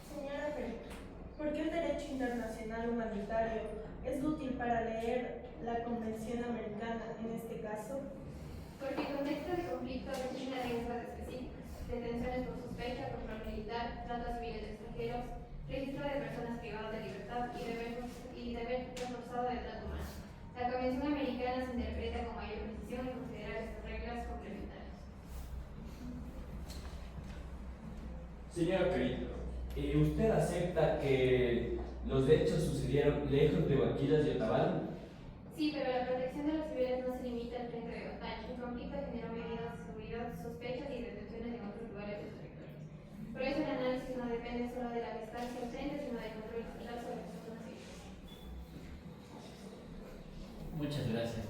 Señora Perito, ¿por qué el derecho internacional humanitario es útil para leer la Convención Americana en este caso? Porque el contexto de conflicto define reglas específicas: detenciones por sospecha, control militar, trato a civiles extranjeros, registro de personas privadas de libertad y deber reforzado de trato humano. La Convención Americana se interpreta con mayor precisión y considera estas reglas complementarias. Señora Perito, ¿usted acepta que los hechos sucedieron lejos de Huaquilas y Otavalo? Sí, pero la protección de los civiles no se limita al frente de batalla. El conflicto generó medidas de seguridad, sospechas y detenciones en otros lugares del territorio. Por eso el análisis no depende solo de la distancia al frente, sino del control estatal sobre las personas civiles. Muchas gracias.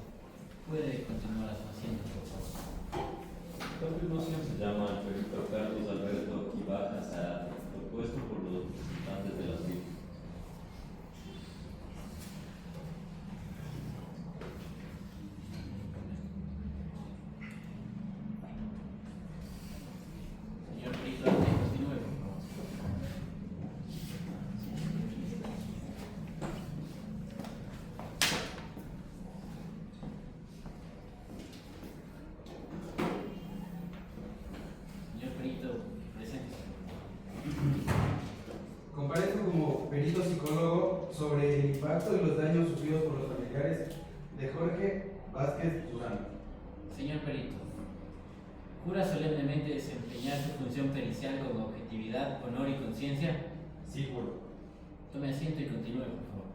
Puede continuar su asiento, por favor. A continuación se llama al perito Carlos Alberto Quibaja Zárate, propuesto por los representantes de las víctimas. Señor perito, continúe, por favor. Señor perito, presente. Comparezco como perito psicólogo sobre el impacto y los daños sufridos por los familiares de Jorge Vázquez Durán. Señor perito, ¿jura solemnemente desempeñar su función pericial con objetividad, honor y conciencia? Sí, juro. Tome asiento y continúe, por favor.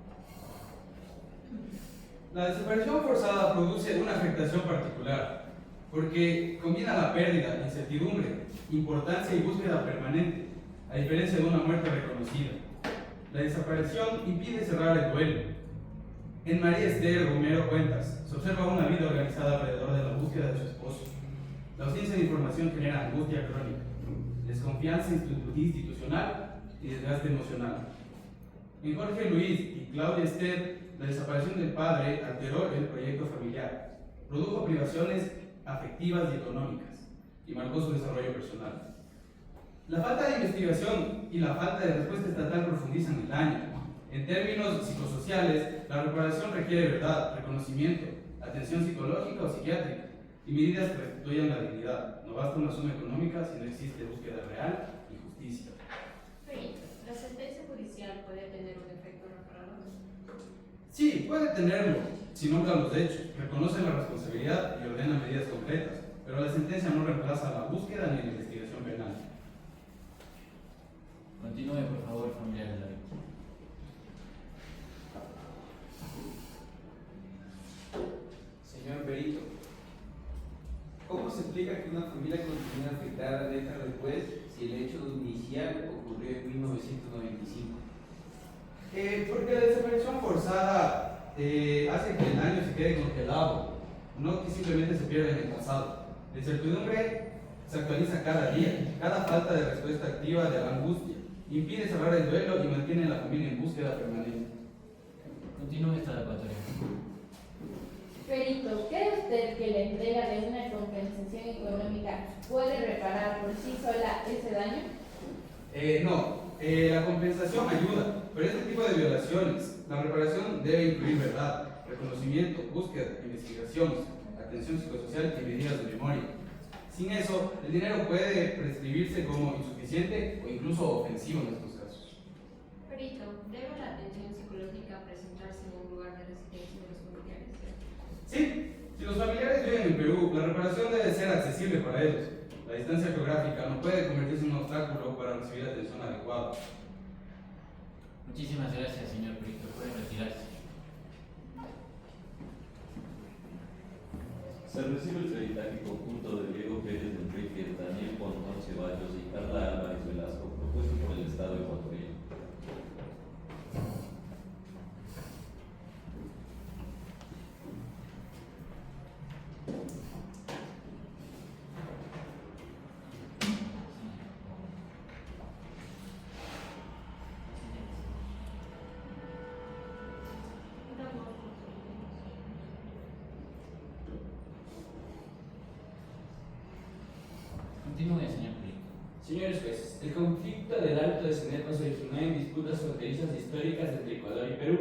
La desaparición forzada produce una afectación particular, porque combina la pérdida, incertidumbre, importancia y búsqueda permanente, a diferencia de una muerte reconocida. La desaparición impide cerrar el duelo. En María Esther Romero Cuentas se observa una vida organizada alrededor de la búsqueda de su esposo. La ausencia de información genera angustia crónica, desconfianza institucional y desgaste emocional. En Jorge Luis y Claudia Esther, la desaparición del padre alteró el proyecto familiar, produjo privaciones afectivas y económicas y marcó su desarrollo personal. La falta de investigación y la falta de respuesta estatal profundizan el daño. En términos psicosociales, la reparación requiere verdad, reconocimiento, atención psicológica o psiquiátrica y medidas que restituyan la dignidad. No basta una suma económica si no existe búsqueda real y justicia. Perito, ¿la sentencia judicial puede tener un efecto reparador? Sí, puede tenerlo, si nombra los hechos, reconoce la responsabilidad y ordena medidas concretas, pero la sentencia no reemplaza la búsqueda ni la investigación penal. Continúe, por favor, familiar de la víctima. Señor perito, ¿cómo se explica que una familia continúe afectada décadas después si el hecho inicial ocurrió en 1995? Porque la desaparición forzada hace que el daño se quede congelado, no que simplemente se pierda en el pasado. La incertidumbre se actualiza cada día, cada falta de respuesta activa de la angustia impide cerrar el duelo y mantiene a la familia en búsqueda permanente. Continúe esta ecuatoriana. Perito, ¿cree usted que la entrega de una compensación económica puede reparar por sí sola ese daño? No, la compensación ayuda, pero este tipo de violaciones, la reparación debe incluir verdad, reconocimiento, búsqueda, investigación, atención psicosocial y medidas de memoria. Sin eso, el dinero puede prescribirse como insuficiente o incluso ofensivo en estos casos. Perito, ¿debe la atención psicológica presentarse en un lugar de residencia de los familiares? Sí, si los familiares viven en Perú, la reparación debe ser accesible para ellos. La distancia geográfica no puede convertirse en un obstáculo para recibir atención adecuada. Muchísimas gracias, señor Perito. Puede retirarse. Se recibe el peritaje conjunto de Diego Pérez de Enrique, Daniel Pontón Ceballos y Carla Álvarez Velasco, propuesto por el Estado ecuatoriano. Continúe, señor Perito. Señores jueces, el conflicto del Alto de Cenepa se originó en disputas fronterizas históricas entre Ecuador y Perú,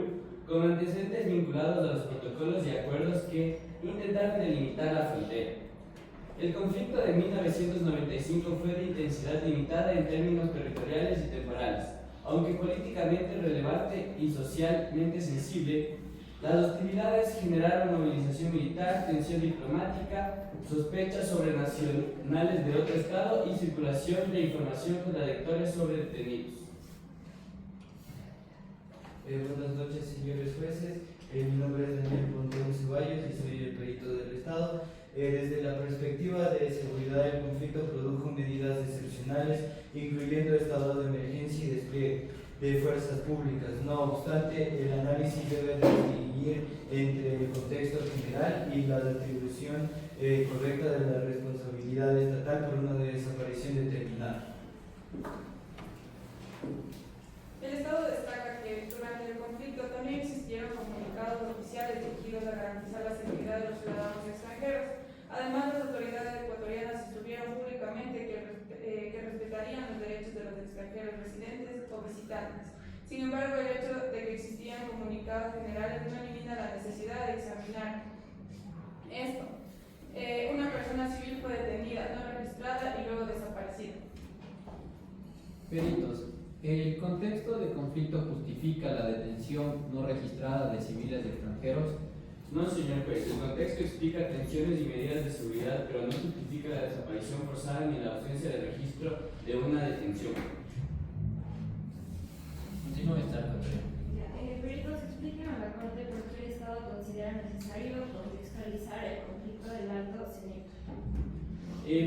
con antecedentes vinculados a los protocolos y acuerdos que intentaron delimitar la frontera. El conflicto de 1995 fue de intensidad limitada en términos territoriales y temporales, aunque políticamente relevante y socialmente sensible. Las hostilidades generaron movilización militar, tensión diplomática, sospechas sobre nacionales de otro estado y circulación de información contradictoria sobre detenidos. Buenas noches, señores jueces. Mi nombre es Daniel Pontón Ceballos y soy el perito del Estado. Desde la perspectiva de seguridad, el conflicto produjo medidas excepcionales, incluyendo estado de emergencia y despliegue de fuerzas públicas. No obstante, el análisis debe distinguir entre el contexto general y la atribución correcta de la responsabilidad estatal por una desaparición determinada. El Estado destaca que durante el conflicto también existieron comunicados oficiales dirigidos a garantizar la seguridad de los ciudadanos extranjeros. Además, las autoridades ecuatorianas sostuvieron públicamente que respetarían los derechos de los extranjeros residentes o visitantes. Sin embargo, el hecho de que existían comunicados generales no elimina la necesidad de examinar esto. Una persona civil fue detenida, no registrada y luego desaparecida. Peritos, ¿el contexto de conflicto justifica la detención no registrada de civiles extranjeros? No, señor juez, el contexto explica tensiones y medidas de seguridad, pero no justifica la desaparición forzada ni la ausencia de registro de una detención. Continúe, Estado. Peritos, expliquen a la Corte por qué el Estado considera necesario contextualizar el conflicto del Alto Cenepa.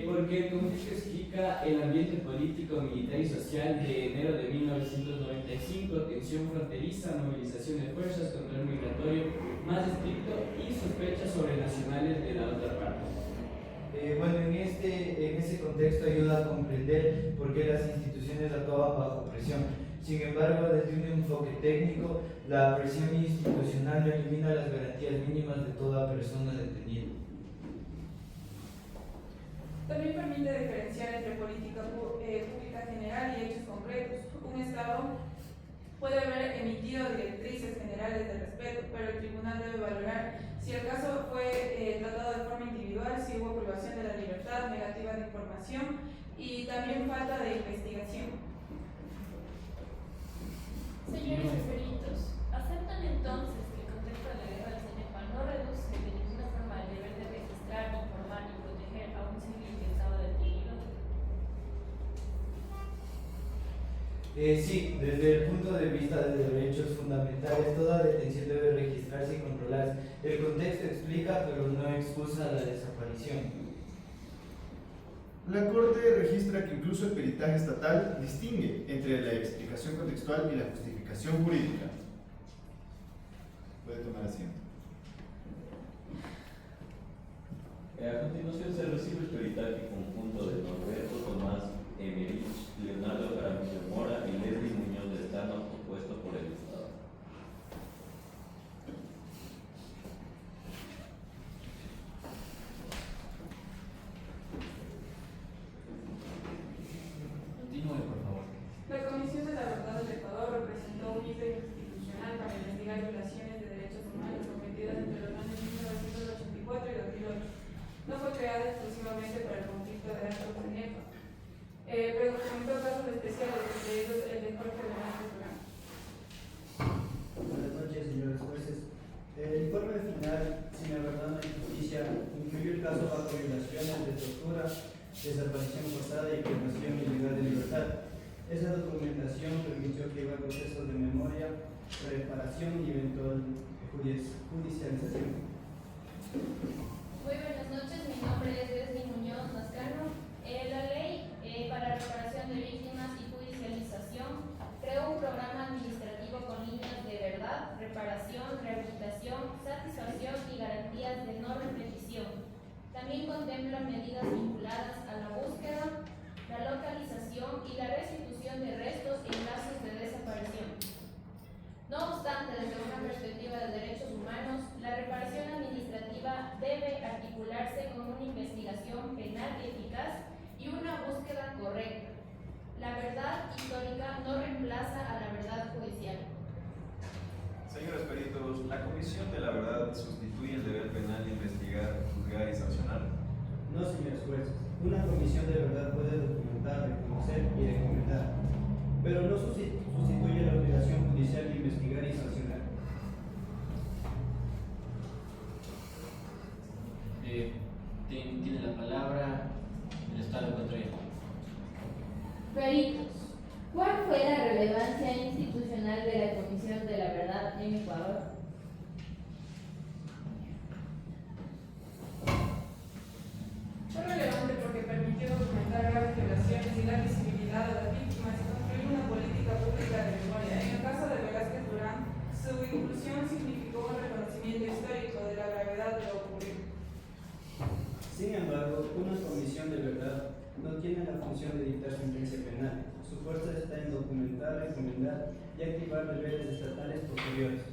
Porque el conflicto explica el ambiente político, militar y social de enero de 1995, tensión fronteriza, movilización de fuerzas, control migratorio más estricto y sospechas sobre nacionales de la otra parte. Bueno, en ese contexto ayuda a comprender por qué las instituciones actuaban bajo presión. Sin embargo, desde un enfoque técnico, la presión institucional no elimina las garantías mínimas de toda persona detenida. También permite diferenciar entre política pública general y hechos concretos. Un Estado puede haber emitido directrices generales de respeto, pero el tribunal debe valorar si el caso fue tratado de forma individual, si hubo privación de la libertad, negativa de información y también falta de investigación. Señores peritos, ¿aceptan entonces que el contexto de la guerra del Cenepa no reduce de ninguna forma el deber de registrar, informar y proteger a un civil que estaba detenido? Sí, desde el punto de vista de derechos fundamentales, toda detención debe registrarse y controlarse. El contexto explica, pero no excusa la desaparición. La Corte registra que incluso el peritaje estatal distingue entre la explicación contextual y la justificación jurídica. Puede tomar asiento. A continuación se recibe el peritaje conjunto de Norberto Tomás Emerich, Leonardo Jaramillo Mora y Leslie Muñoz de Estano, propuesto por el Estado. informe final, sin la verdad no hay justicia, incluyó el caso bajo violaciones de tortura, desaparición forzada y privación ilegal de libertad. Esa documentación permitió que hubiera procesos de memoria, reparación y eventual judicialización. Muy buenas noches, mi nombre es Leslie Muñoz Mascano. La ley para reparación de víctimas y judicialización creó un programa administrativo con líneas de verdad, reparación, rehabilitación, satisfacción y garantías de no repetición. También contempla medidas vinculadas a la búsqueda, la localización y la restitución de restos en casos de desaparición. No obstante, desde una perspectiva de derechos humanos, la reparación administrativa debe articularse con una investigación penal eficaz y una búsqueda correcta. La verdad histórica no reemplaza a la verdad judicial. Señores peritos, la Comisión de la Verdad sustituye el deber penal de investigar, juzgar y sancionar. No, señores jueces, una comisión de verdad puede documentar, reconocer y recomendar, pero no sustituye la obligación judicial de investigar y sancionar. Tiene la palabra el Estado ecuatoriano. Peritos, ¿cuál fue la relevancia institucional de la Comisión de la Verdad en Ecuador? Fue relevante porque permitió documentar graves violaciones y dar visibilidad a las víctimas y construir una política pública de memoria. En el caso de Velázquez Durán, su inclusión significó un reconocimiento histórico de la gravedad de lo ocurrido. Sin embargo, una comisión de verdad no tiene la función de dictar sentencia penal. Su fuerza está en documentar, recomendar y activar deberes estatales posteriores.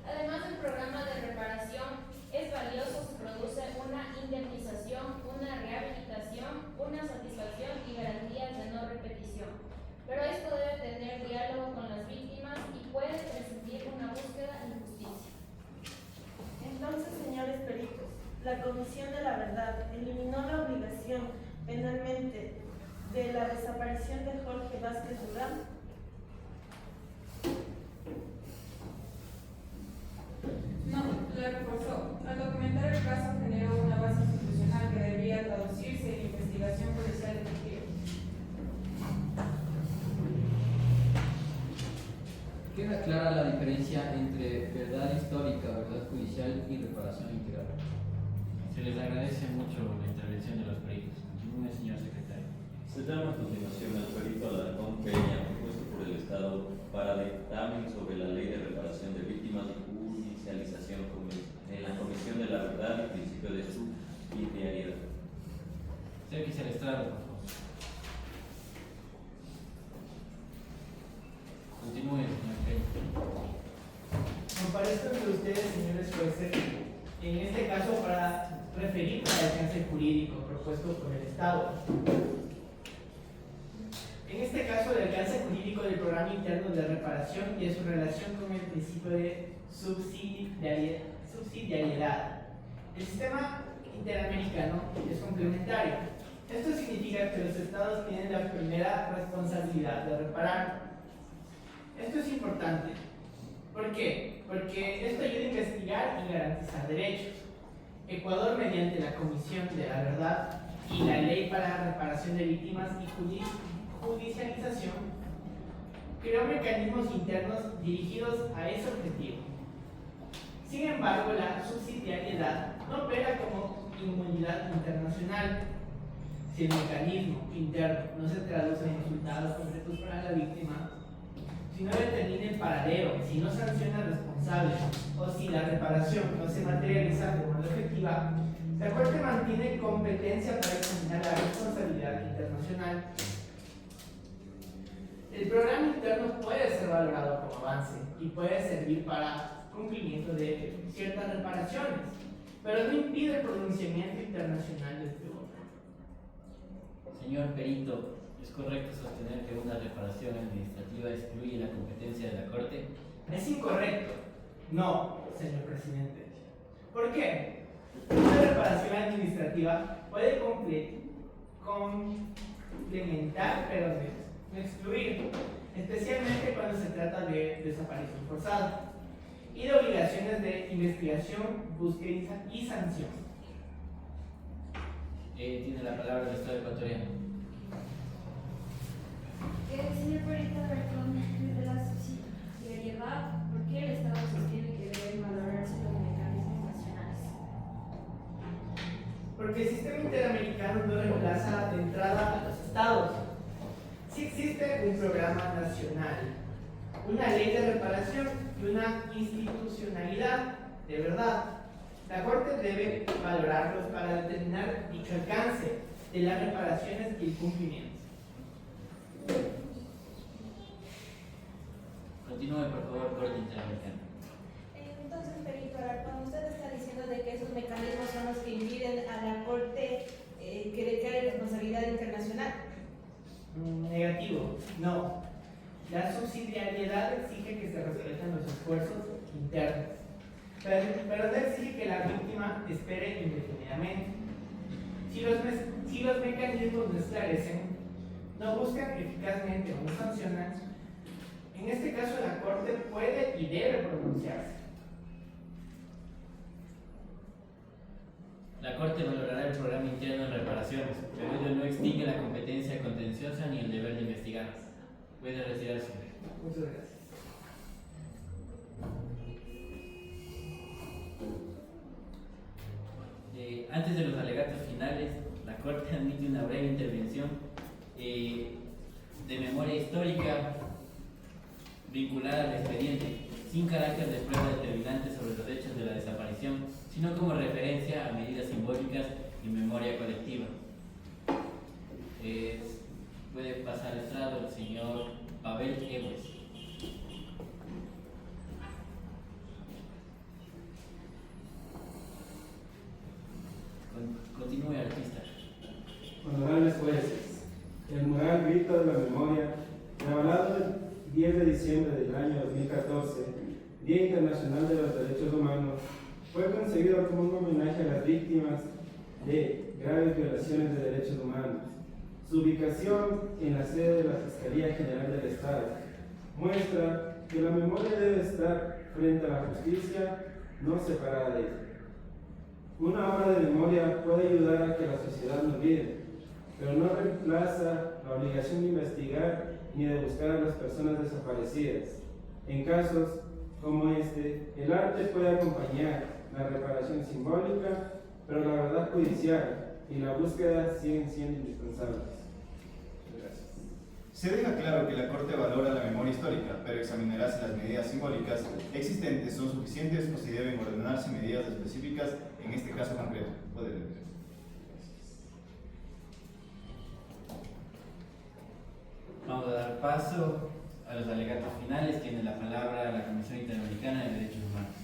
Además del programa de reparación, es valioso si produce una indemnización, una rehabilitación, una satisfacción y garantías de no repetición. Pero esto debe tener diálogo con las víctimas y puede prescindir una búsqueda en justicia. Entonces, señores peritos, la Comisión de la Verdad eliminó la obligación penalmente de la desaparición de Jorge Vázquez Durán. No, la reforzó. Al documentar el caso generó una base institucional que debía traducirse en investigación judicial efectiva. Queda clara la diferencia entre verdad histórica, verdad judicial y reparación integral. Se les agradece mucho la intervención de los peritos. Continúe, señor secretario. Se llama a continuación al perito Alarcón Peña, propuesto por el Estado para dictamen sobre la ley de reparación de víctimas y judicialización en la Comisión de la Verdad y principio de subsidiariedad. Acérquese al estrado, por favor. Continúe, señor Peña. Comparezco ante ustedes, señores jueces, en este caso para referirme al alcance jurídico propuesto por el Estado. En este caso, el alcance jurídico del programa interno de reparación y de su relación con el principio de subsidiariedad. El sistema interamericano es complementario. Esto significa que los estados tienen la primera responsabilidad de reparar. Esto es importante. ¿Por qué? Porque esto ayuda a investigar y garantizar derechos. Ecuador, mediante la Comisión de la Verdad y la Ley para Reparación de Víctimas y Judicialización, creó mecanismos internos dirigidos a ese objetivo. Sin embargo, la subsidiariedad no opera como inmunidad internacional. Si el mecanismo interno no se traduce en resultados concretos para la víctima, si no determina el paradero, si no sanciona responsables o si la reparación no se materializa de forma efectiva, la Corte mantiene competencia para examinar la responsabilidad internacional. El programa interno puede ser valorado como avance y puede servir para cumplimiento de ciertas reparaciones, pero no impide el pronunciamiento internacional del tribunal. Señor perito, ¿es correcto sostener que una reparación administrativa excluye la competencia de la Corte? Es incorrecto. No, señor presidente. ¿Por qué? Una reparación administrativa puede complementar, pero no excluir, especialmente cuando se trata de desaparición forzada. y de obligaciones de investigación, búsqueda y sanción. Tiene la palabra el Estado ecuatoriano. Señor Perito, desde la subsidiariedad, ¿por qué el Estado sostiene que deben valorarse los mecanismos nacionales? Porque el sistema interamericano no reemplaza de entrada a los estados. Sí existe un programa nacional, una ley de reparación y una institucionalidad de verdad. La Corte debe valorarlos para determinar dicho alcance de las reparaciones y el cumplimiento. Continúe, por favor, Corte Interamericana. Entonces, Perito, cuando usted está diciendo de que esos mecanismos son los que impiden a la Corte que declare responsabilidad internacional. Negativo, no. La subsidiariedad exige que se respeten los esfuerzos internos, pero no exige que la víctima espere indefinidamente. Si los mecanismos no esclarecen, no buscan eficazmente o no sancionan, en este caso la Corte puede y debe pronunciarse. La Corte valorará el programa interno de reparaciones, pero ello no extingue la competencia contenciosa ni el deber de investigar. Puede retirarse. Muchas gracias. Antes de los alegatos finales, la Corte admite una breve intervención de memoria histórica vinculada al expediente, sin carácter de prueba determinante sobre los hechos de la desaparición, sino como referencia a medidas simbólicas y memoria colectiva. Puede pasar al estrado el señor Pavel Eves. Continúe, artista. Honorables jueces, el mural Grito de la Memoria, revelado el 10 de diciembre del año 2014, Día Internacional de los Derechos Humanos, fue concebido como un homenaje a las víctimas de graves violaciones de derechos humanos. Su ubicación en la sede de la Fiscalía General del Estado muestra que la memoria debe estar frente a la justicia, no separada de ella. Una obra de memoria puede ayudar a que la sociedad no olvide, pero no reemplaza la obligación de investigar ni de buscar a las personas desaparecidas. En casos como este, el arte puede acompañar la reparación simbólica, pero la verdad judicial y la búsqueda siguen siendo indispensables. Gracias. Se deja claro que la Corte valora la memoria histórica, pero examinará si las medidas simbólicas existentes son suficientes o si deben ordenarse medidas específicas en este caso concreto. Puede leer. Vamos a dar paso a los alegatos finales. Tiene la palabra la Comisión Interamericana de Derechos Humanos.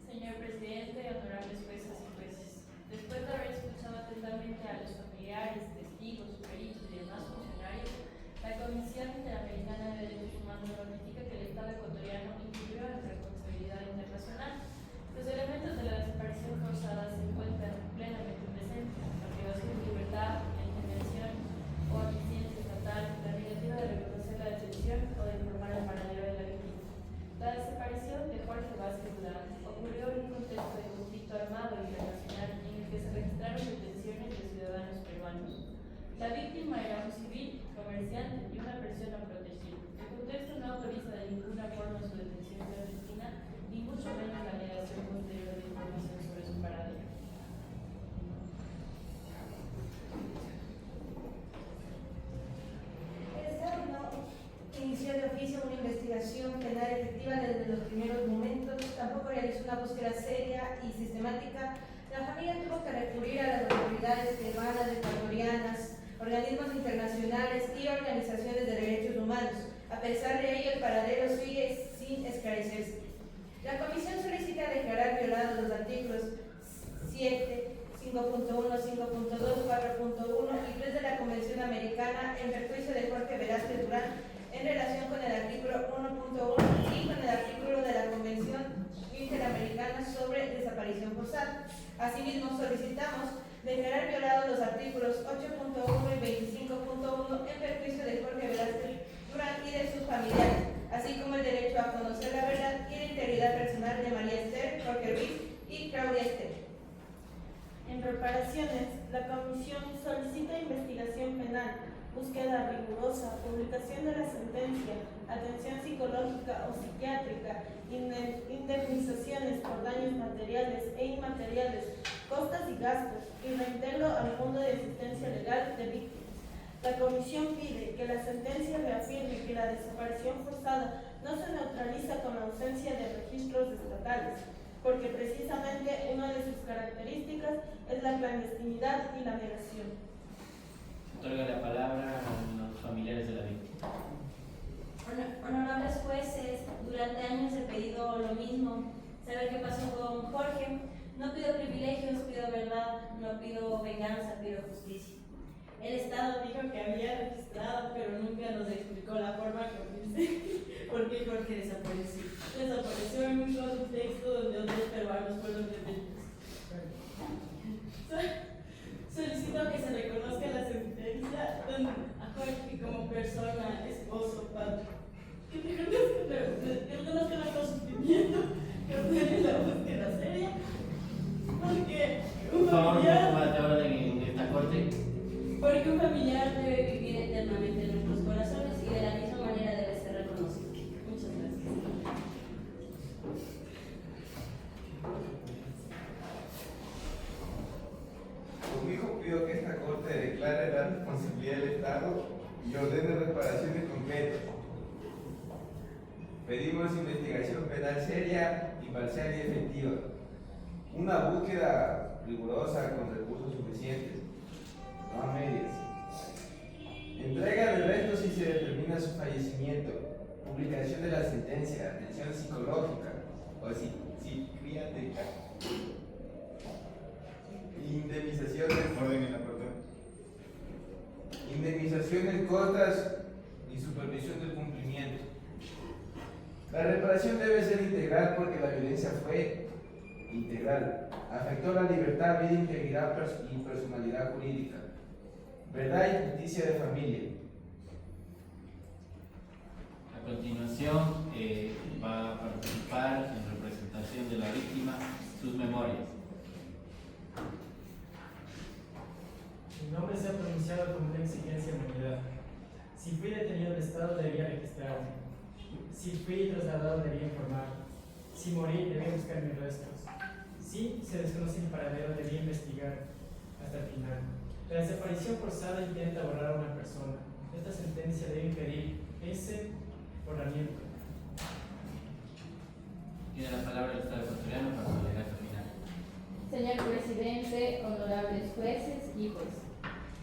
Señor presidente, honorables jueces y jueces, después de haber escuchado atentamente a los familiares, testigos, peritos y demás funcionarios, la Comisión Interamericana de Derechos Humanos notifica que el Estado ecuatoriano incurrió en responsabilidad internacional. Los elementos de la desaparición forzada se encuentran plenamente presentes: la privación de libertad, la intervención o asistencia estatal, la negativa de reconocer la detención o de informar al paradero de la víctima. La desaparición de Jorge Vázquez Durán ocurrió en un contexto de conflicto armado internacional en el que se registraron detenciones de ciudadanos peruanos. La víctima era un civil, comerciante y una persona protegida. El contexto no autoriza de ninguna forma su detención clandestina, ni mucho menos la negación posterior de información sobre su paradero. El Estado no inició de oficio una investigación penal efectiva desde los primeros momentos, tampoco realizó una búsqueda seria y sistemática. La familia tuvo que recurrir a las autoridades peruanas, ecuatorianas, organismos internacionales y organizaciones de derechos humanos. A pesar de ello, el paradero sigue sin esclarecerse. La Comisión solicita declarar violados los artículos 7, 5.1, 5.2, 4.1 y 3 de la Convención Americana en perjuicio de Jorge Velázquez Durán en relación con el artículo 1.1 y con el artículo de la Convención Interamericana sobre Desaparición Forzada. Asimismo, solicitamos declarar violados los artículos 8.1 y 25.1 en perjuicio de Jorge Velázquez Durán y de sus familiares, así como el derecho a conocer la verdad y la integridad personal de María Esther, Jorge Ruiz y Claudia Esther. En reparaciones, la Comisión solicita investigación penal, búsqueda rigurosa, publicación de la sentencia, atención psicológica o psiquiátrica, indemnizaciones por daños materiales e inmateriales, costas y gastos, y reintegro al Fondo de Asistencia Legal de Víctimas. La Comisión pide que la sentencia reafirme que la desaparición forzada no se neutraliza con la ausencia de registros estatales, porque precisamente una de sus características es la clandestinidad y la negación. Otorga la palabra a los familiares de la víctima. Honorables jueces, durante años he pedido lo mismo, saber qué pasó con Jorge. No pido privilegios, pido verdad, no pido venganza, pido justicia. El Estado dijo que había registrado, pero nunca nos explicó la forma por qué Jorge desapareció. Desapareció en un contexto donde otros peruanos fueron detenidos. Solicito que se reconozca la sentencia a Jorge como persona, esposo, padre. Que reconozca nuestro sufrimiento, que ordene la búsqueda seria, porque Por favor, un poco más de orden en esta corte. porque un familiar debe vivir eternamente en nuestros corazones y de la misma manera debe ser reconocido. Muchas gracias. Como hijo pido que esta Corte declare la responsabilidad del Estado y ordene reparaciones concretas. Pedimos investigación penal seria, imparcial y efectiva. Una búsqueda rigurosa con recursos suficientes, no a medias. Entrega de restos si se determina su fallecimiento. Publicación de la sentencia, atención psicológica o psiquiátrica. Indemnizaciones. Orden en la corte. Indemnizaciones, costas y supervisión del cumplimiento. La reparación debe ser integral porque la violencia fue integral. Afectó la libertad, vida, integridad y personalidad jurídica. Verdad y justicia de familia. A continuación, va a participar en representación de la víctima sus memorias. Mi nombre se ha pronunciado como una exigencia de inmunidad. Si fui detenido en el Estado, debía registrarme. Si fui trasladado, debía informar. Si morí, debía buscar mis restos. Si se desconoce mi paradero, debía investigar hasta el final. La desaparición forzada intenta borrar a una persona. Esta sentencia debe impedir ese borramiento. Tiene la palabra el Estado ecuatoriano para su alegato final. Señor presidente, honorables jueces y jueces.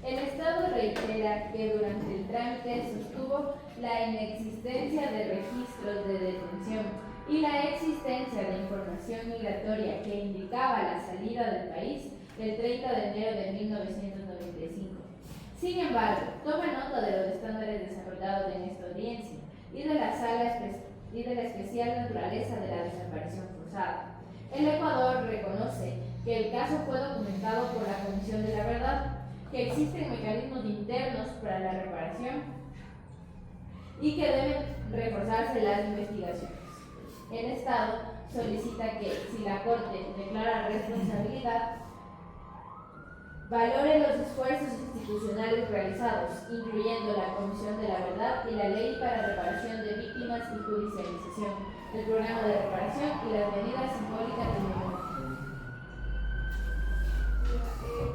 El Estado reitera que durante el trámite sostuvo la inexistencia de registros de detención y la existencia de información migratoria que indicaba la salida del país el 30 de enero de 1995. Sin embargo, toma nota de los estándares desarrollados en esta audiencia y de la especial naturaleza de la desaparición forzada. El Ecuador reconoce que el caso fue documentado por la Comisión de la Verdad, que existen mecanismos internos para la reparación y que deben reforzarse las investigaciones. El Estado solicita que, si la Corte declara responsabilidad, valore los esfuerzos institucionales realizados, incluyendo la Comisión de la Verdad y la Ley para Reparación de Víctimas y Judicialización, el Programa de Reparación y las medidas simbólicas de memoria.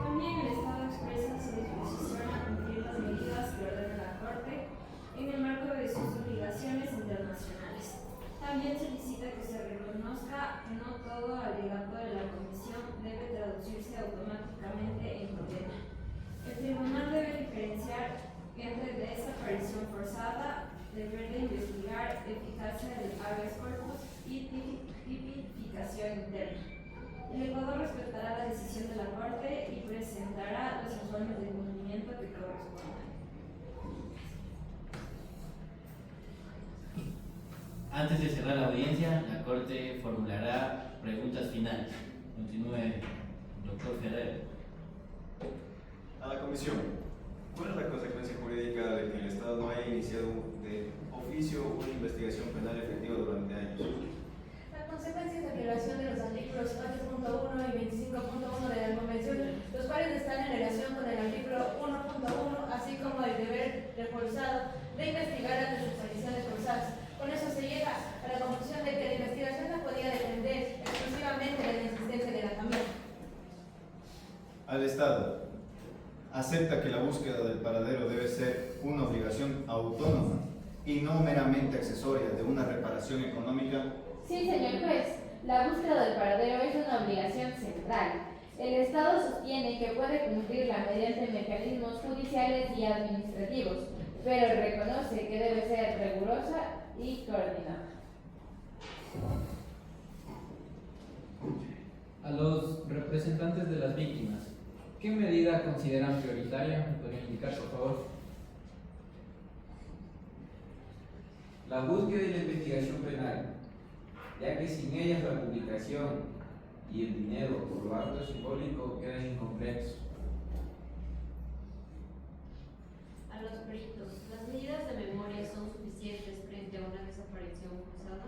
También el Estado expresa su disposición a cumplir las medidas que ordena la Corte en el marco de sus obligaciones internacionales. También solicita que se reconozca que no todo alegato de la Comisión debe traducirse automáticamente en condena. El tribunal debe diferenciar entre desaparición forzada, deber de investigar, eficacia del habeas corpus y tipificación interna. El Ecuador respetará la decisión de la Corte y presentará los informes de cumplimiento que correspondan. Antes de cerrar la audiencia, la Corte formulará preguntas finales. Continúe, doctor Ferrer. A la Comisión, ¿cuál es la consecuencia jurídica de que el Estado no haya iniciado o oficio una investigación penal efectiva durante años. Las consecuencias de violación de los artículos 8.1 y 25.1 de la Convención, los cuales están en relación con el artículo 1.1, así como el deber reforzado de investigar las desapariciones forzadas. Con eso se llega a la conclusión de que la investigación no podía depender exclusivamente de la existencia de la familia. Al Estado, acepta que la búsqueda del paradero debe ser una obligación autónoma y no meramente accesoria de una reparación económica. Sí, señor juez. La búsqueda del paradero es una obligación central. El Estado sostiene que puede cumplirla mediante mecanismos judiciales y administrativos, pero reconoce que debe ser rigurosa y coordinada. A los representantes de las víctimas, ¿qué medida consideran prioritaria? ¿Me podrían indicar, por favor? La búsqueda y la investigación penal, ya que sin ellas la publicación y el dinero por lo acto simbólico quedan incompletos. A los peritos, ¿las medidas de memoria son suficientes frente a una desaparición forzada?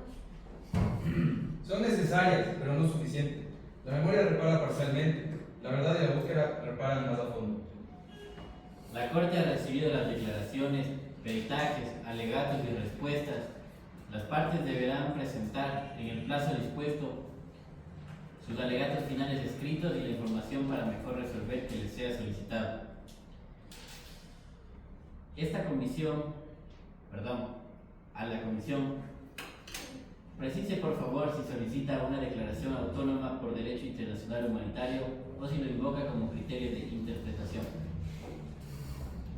Son necesarias, pero no suficientes. La memoria repara parcialmente, la verdad y la búsqueda reparan más a fondo. La Corte ha recibido las declaraciones, peritajes, alegatos y respuestas. Las partes deberán presentar en el plazo dispuesto sus alegatos finales escritos y la información para mejor resolver que les sea solicitado. A la comisión, precise por favor si solicita una declaración autónoma por derecho internacional humanitario o si lo invoca como criterio de interpretación.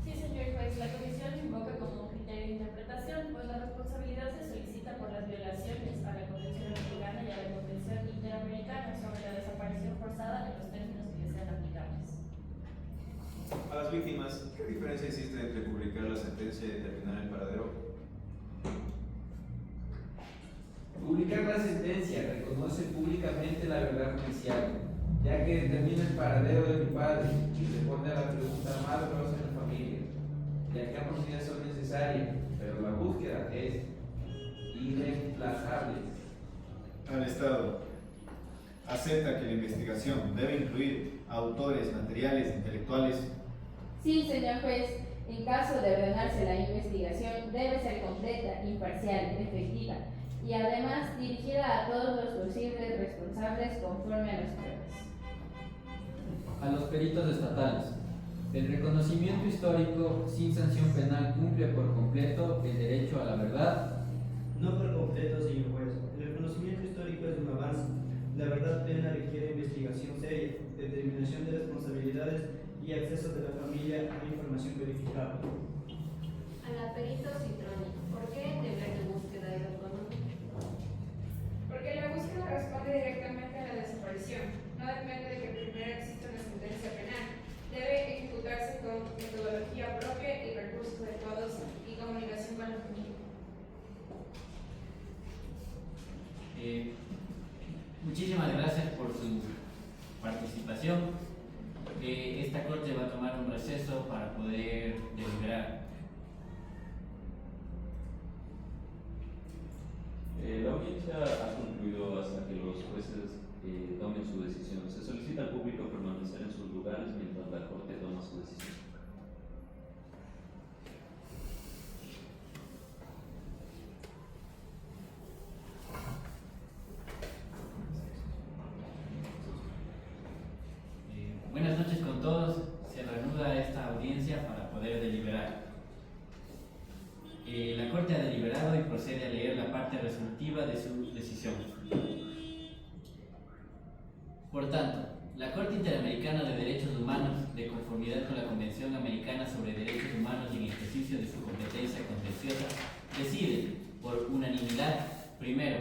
Sí, señor juez, la comisión lo invoca como criterio de interpretación, pues la responsabilidad se solicita por las violaciones a la Convención Americana y a la Convención Interamericana sobre la desaparición forzada en los términos que sean aplicables. A las víctimas, ¿qué diferencia existe entre publicar la sentencia y determinar el paradero? Publicar la sentencia reconoce públicamente la verdad judicial, ya que determina el paradero de mi padre y responde a la pregunta más dolorosa en la familia, ya que ambas medidas son necesarias, pero la búsqueda es irreemplazable. Al Estado, acepta que la investigación debe incluir autores, materiales, intelectuales. Sí, señor juez. En caso de ordenarse la investigación, debe ser completa, imparcial, efectiva y además dirigida a todos los posibles responsables conforme a las pruebas. A los peritos estatales, el reconocimiento histórico sin sanción penal cumple por completo el derecho a la verdad. No por completo, señor juez. El reconocimiento histórico es un avance. La verdad plena requiere investigación seria, determinación de responsabilidades y acceso de la familia a información verificable. A la perito Citroni, ¿por qué deber de búsqueda es autónoma? Porque la búsqueda responde directamente a la desaparición. No depende de que primero exista una sentencia penal. Debe ejecutarse con metodología propia y recursos adecuados y comunicación con la familia. Muchísimas gracias por su participación. Esta corte va a tomar un receso para poder deliberar. La audiencia ha concluido hasta que los jueces tomen su decisión. Se solicita al público permanecer en sus lugares mientras la corte toma su decisión. Buenas noches con todos. Se reanuda esta audiencia para poder deliberar. La Corte ha deliberado y procede a leer la parte resolutiva de su decisión. Por tanto, la Corte Interamericana de Derechos Humanos, de conformidad con la Convención Americana sobre Derechos Humanos y en ejercicio de su competencia contenciosa, decide, por unanimidad, primero,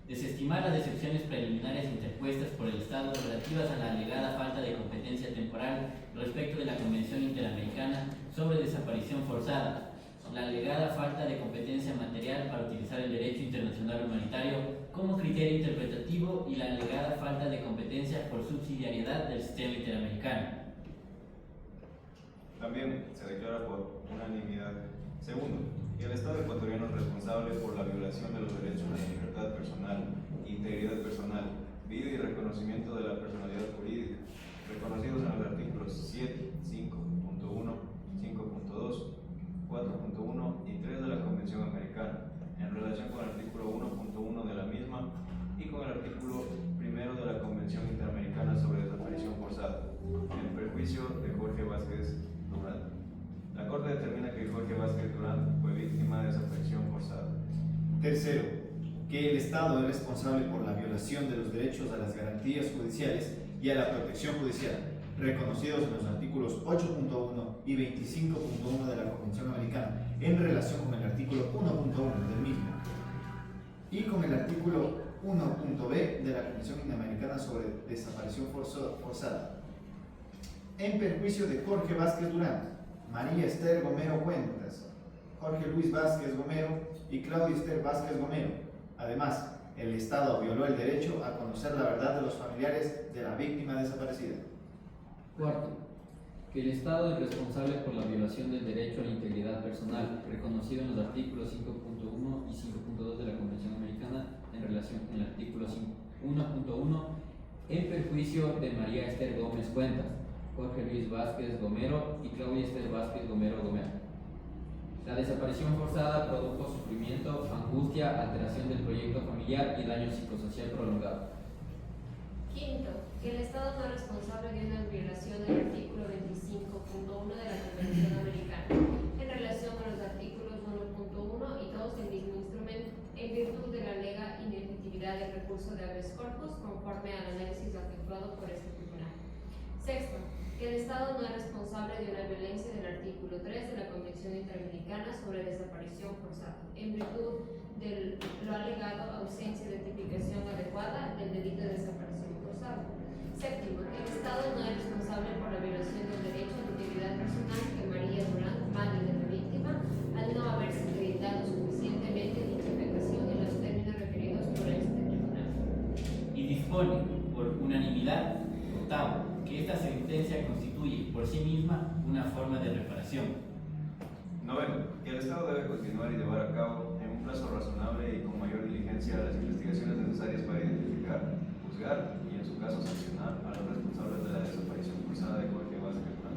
desestimar las excepciones preliminares interpuestas por el Estado relativas a la alegada falta de competencia temporal respecto de la Convención Interamericana sobre Desaparición Forzada, la alegada falta de competencia material para utilizar el derecho internacional humanitario como criterio interpretativo y la alegada falta de competencia por subsidiariedad del sistema interamericano. También se declara por unanimidad. Segundo, que el Estado ecuatoriano es responsable por la violación de los derechos a la libertad personal, integridad personal, vida y reconocimiento de la personalidad jurídica, reconocidos en los artículos 7, 5.1, 5.2, 4.1 y 3 de la Convención Americana, en relación con el artículo 1.1 de la misma y con el artículo 1 de la Convención Interamericana sobre Desaparición Forzada, en perjuicio de Jorge Vázquez Durán. La Corte determina que Jorge Vázquez Durán fue víctima de desaparición forzada. Tercero, que el Estado es responsable por la violación de los derechos a las garantías judiciales y a la protección judicial, reconocidos en los artículos 8.1 y 25.1 de la Convención Americana, en relación con el artículo 1.1 del mismo, y con el artículo 1.b de la Convención Interamericana sobre Desaparición Forzada, en perjuicio de Jorge Vázquez Durán, María Esther Gomero Cuentas, Jorge Luis Vázquez Gomero y Claudia Esther Vázquez Gomero. Además, el Estado violó el derecho a conocer la verdad de los familiares de la víctima desaparecida. Cuarto, que el Estado es responsable por la violación del derecho a la integridad personal, reconocido en los artículos 5.1 y 5.2 de la Convención Americana en relación con el artículo 1.1, en perjuicio de María Esther Gómez Cuentas, Jorge Luis Vázquez Gomero y Claudia Esther Vázquez Gomero. La desaparición forzada produjo sufrimiento, angustia, alteración del proyecto familiar y daño psicosocial prolongado. Quinto, que el Estado no es responsable de una violación del artículo 25.1 de la Convención Americana en relación con los artículos 1.1 y 2 del mismo instrumento, en virtud de la alega inefectividad del recurso de habeas corpus conforme al análisis efectuado por este tribunal. Sexto, que el Estado no es responsable de una violencia del artículo 3 de la Convención Interamericana sobre Desaparición Forzada, en virtud de lo alegado ausencia de tipificación adecuada del delito de desaparición forzada. Séptimo, que el Estado no es responsable por la violación del derecho a la integridad personal que María Durán, madre de la víctima, al no haberse acreditado suficientemente dicha afectación en los términos referidos por este tribunal. Y dispone, por unanimidad, octavo, que esta sentencia constituye por sí misma una forma de reparación. Noveno, que el Estado debe continuar y llevar a cabo en un plazo razonable y con mayor diligencia las investigaciones necesarias para identificar, juzgar y en su caso sancionar a los responsables de la desaparición forzada de Jorge Vázquez Durán.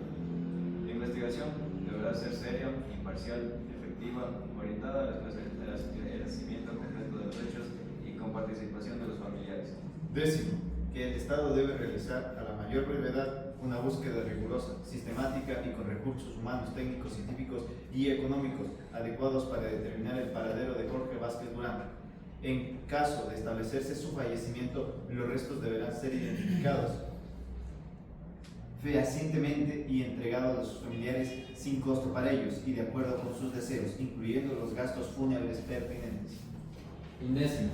La investigación deberá ser seria, imparcial, efectiva, orientada al esclarecimiento completo de los hechos y con participación de los familiares. Décimo, que el Estado debe realizar a la mayor brevedad una búsqueda rigurosa, sistemática y con recursos humanos, técnicos, científicos y económicos adecuados para determinar el paradero de Jorge Vázquez Durán. En caso de establecerse su fallecimiento, los restos deberán ser identificados fehacientemente y entregados a sus familiares sin costo para ellos y de acuerdo con sus deseos, incluyendo los gastos fúnebres pertinentes. Undécimo,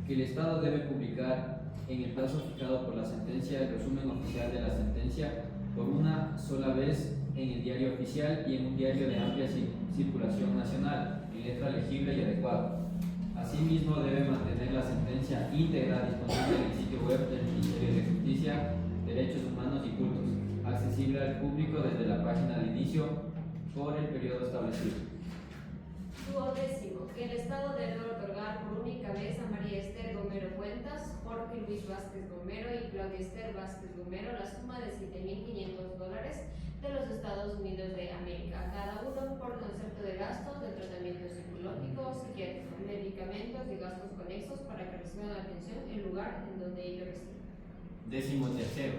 que el Estado debe publicar en el plazo fijado por la sentencia el resumen oficial de la sentencia por una sola vez en el diario oficial y en un diario de amplia circulación nacional, en letra legible y adecuada. Asimismo, debe mantener la sentencia íntegra disponible en el sitio web del Ministerio de Justicia, Derechos Humanos y Cultos, accesible al público desde la página de inicio por el periodo establecido. Duodécimo, que el Estado debe otorgar por única vez a María Esther Gomero Cuentas, Jorge Luis Vázquez Gomero y Claudia Esther Vázquez Gomero la suma de $7.500 de los Estados Unidos de América a cada uno por concepto de gastos de tratamiento psicológico, psiquiátrico, medicamentos y gastos conexos para que reciban atención en el lugar en donde ellos residen. Décimo tercero,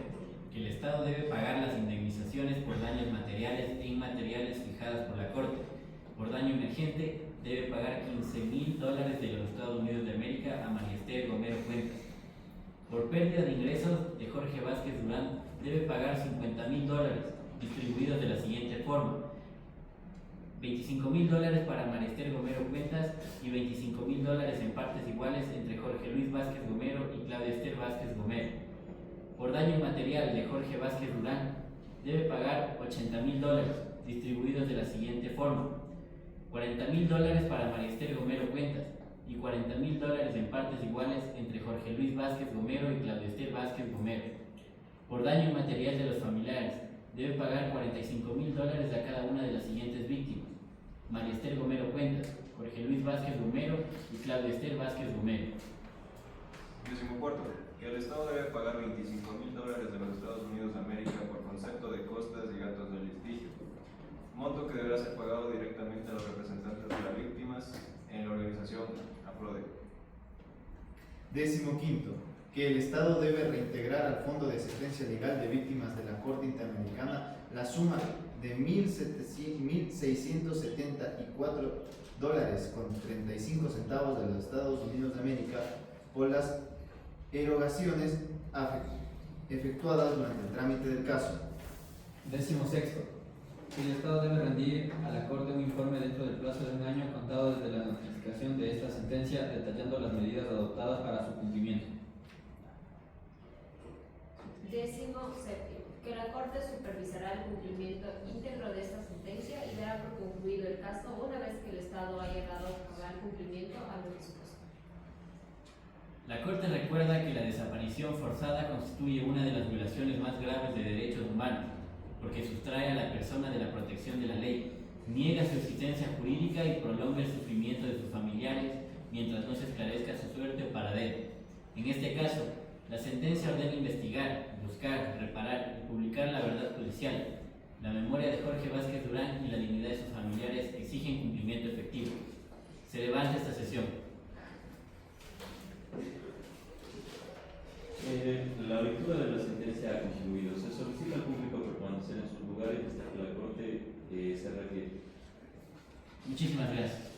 que el Estado debe pagar las indemnizaciones por daños materiales e inmateriales fijadas por la Corte. Por daño emergente, debe pagar $15.000 de los Estados Unidos de América a María Esther Gomero Cuentas. Por pérdida de ingresos de Jorge Vázquez Durán, debe pagar $50.000, distribuidos de la siguiente forma: $25.000 para María Esther Gomero Cuentas y $25.000 en partes iguales entre Jorge Luis Vázquez Gomero y Claudia Esther Vázquez Gomero. Por daño inmaterial de Jorge Vázquez Durán, debe pagar $80.000, distribuidos de la siguiente forma: $40.000 para María Esther Gomero Cuentas y $40.000 en partes iguales entre Jorge Luis Vázquez Gomero y Claudia Esther Vázquez Gomero. Por daño inmaterial de los familiares, debe pagar $45.000 a cada una de las siguientes víctimas: María Esther Gomero Cuentas, Jorge Luis Vázquez Gomero y Claudia Esther Vázquez Gomero. 14. Que el Estado debe pagar $25.000 de los Estados Unidos de América por concepto de costas y gastos de litigio, monto que deberá ser pagado directamente a los representantes de las víctimas en la organización APRODE. 15. Que el Estado debe reintegrar al Fondo de Asistencia Legal de Víctimas de la Corte Interamericana la suma de $1.674.35 de los Estados Unidos de América por las erogaciones efectuadas durante el trámite del caso. 16. Que el Estado debe rendir a la Corte un informe dentro del plazo de un año contado desde la notificación de esta sentencia, detallando las medidas adoptadas para su cumplimiento. 17. Que la Corte supervisará el cumplimiento íntegro de esta sentencia y dará por concluido el caso una vez que el Estado haya dado cabal cumplimiento a lo dispuesto. La Corte recuerda que la desaparición forzada constituye una de las violaciones más graves de derechos humanos, porque sustrae a la persona de la protección de la ley, niega su existencia jurídica y prolonga el sufrimiento de sus familiares mientras no se esclarezca su suerte o paradero. En este caso, la sentencia ordena investigar, buscar, reparar y publicar la verdad judicial. La memoria de Jorge Vázquez Durán y la dignidad de sus familiares exigen cumplimiento efectivo. Se levanta esta sesión. La lectura de la sentencia ha concluido. Se solicita al público permanecer en sus lugares hasta que la Corte se retire. Muchísimas gracias.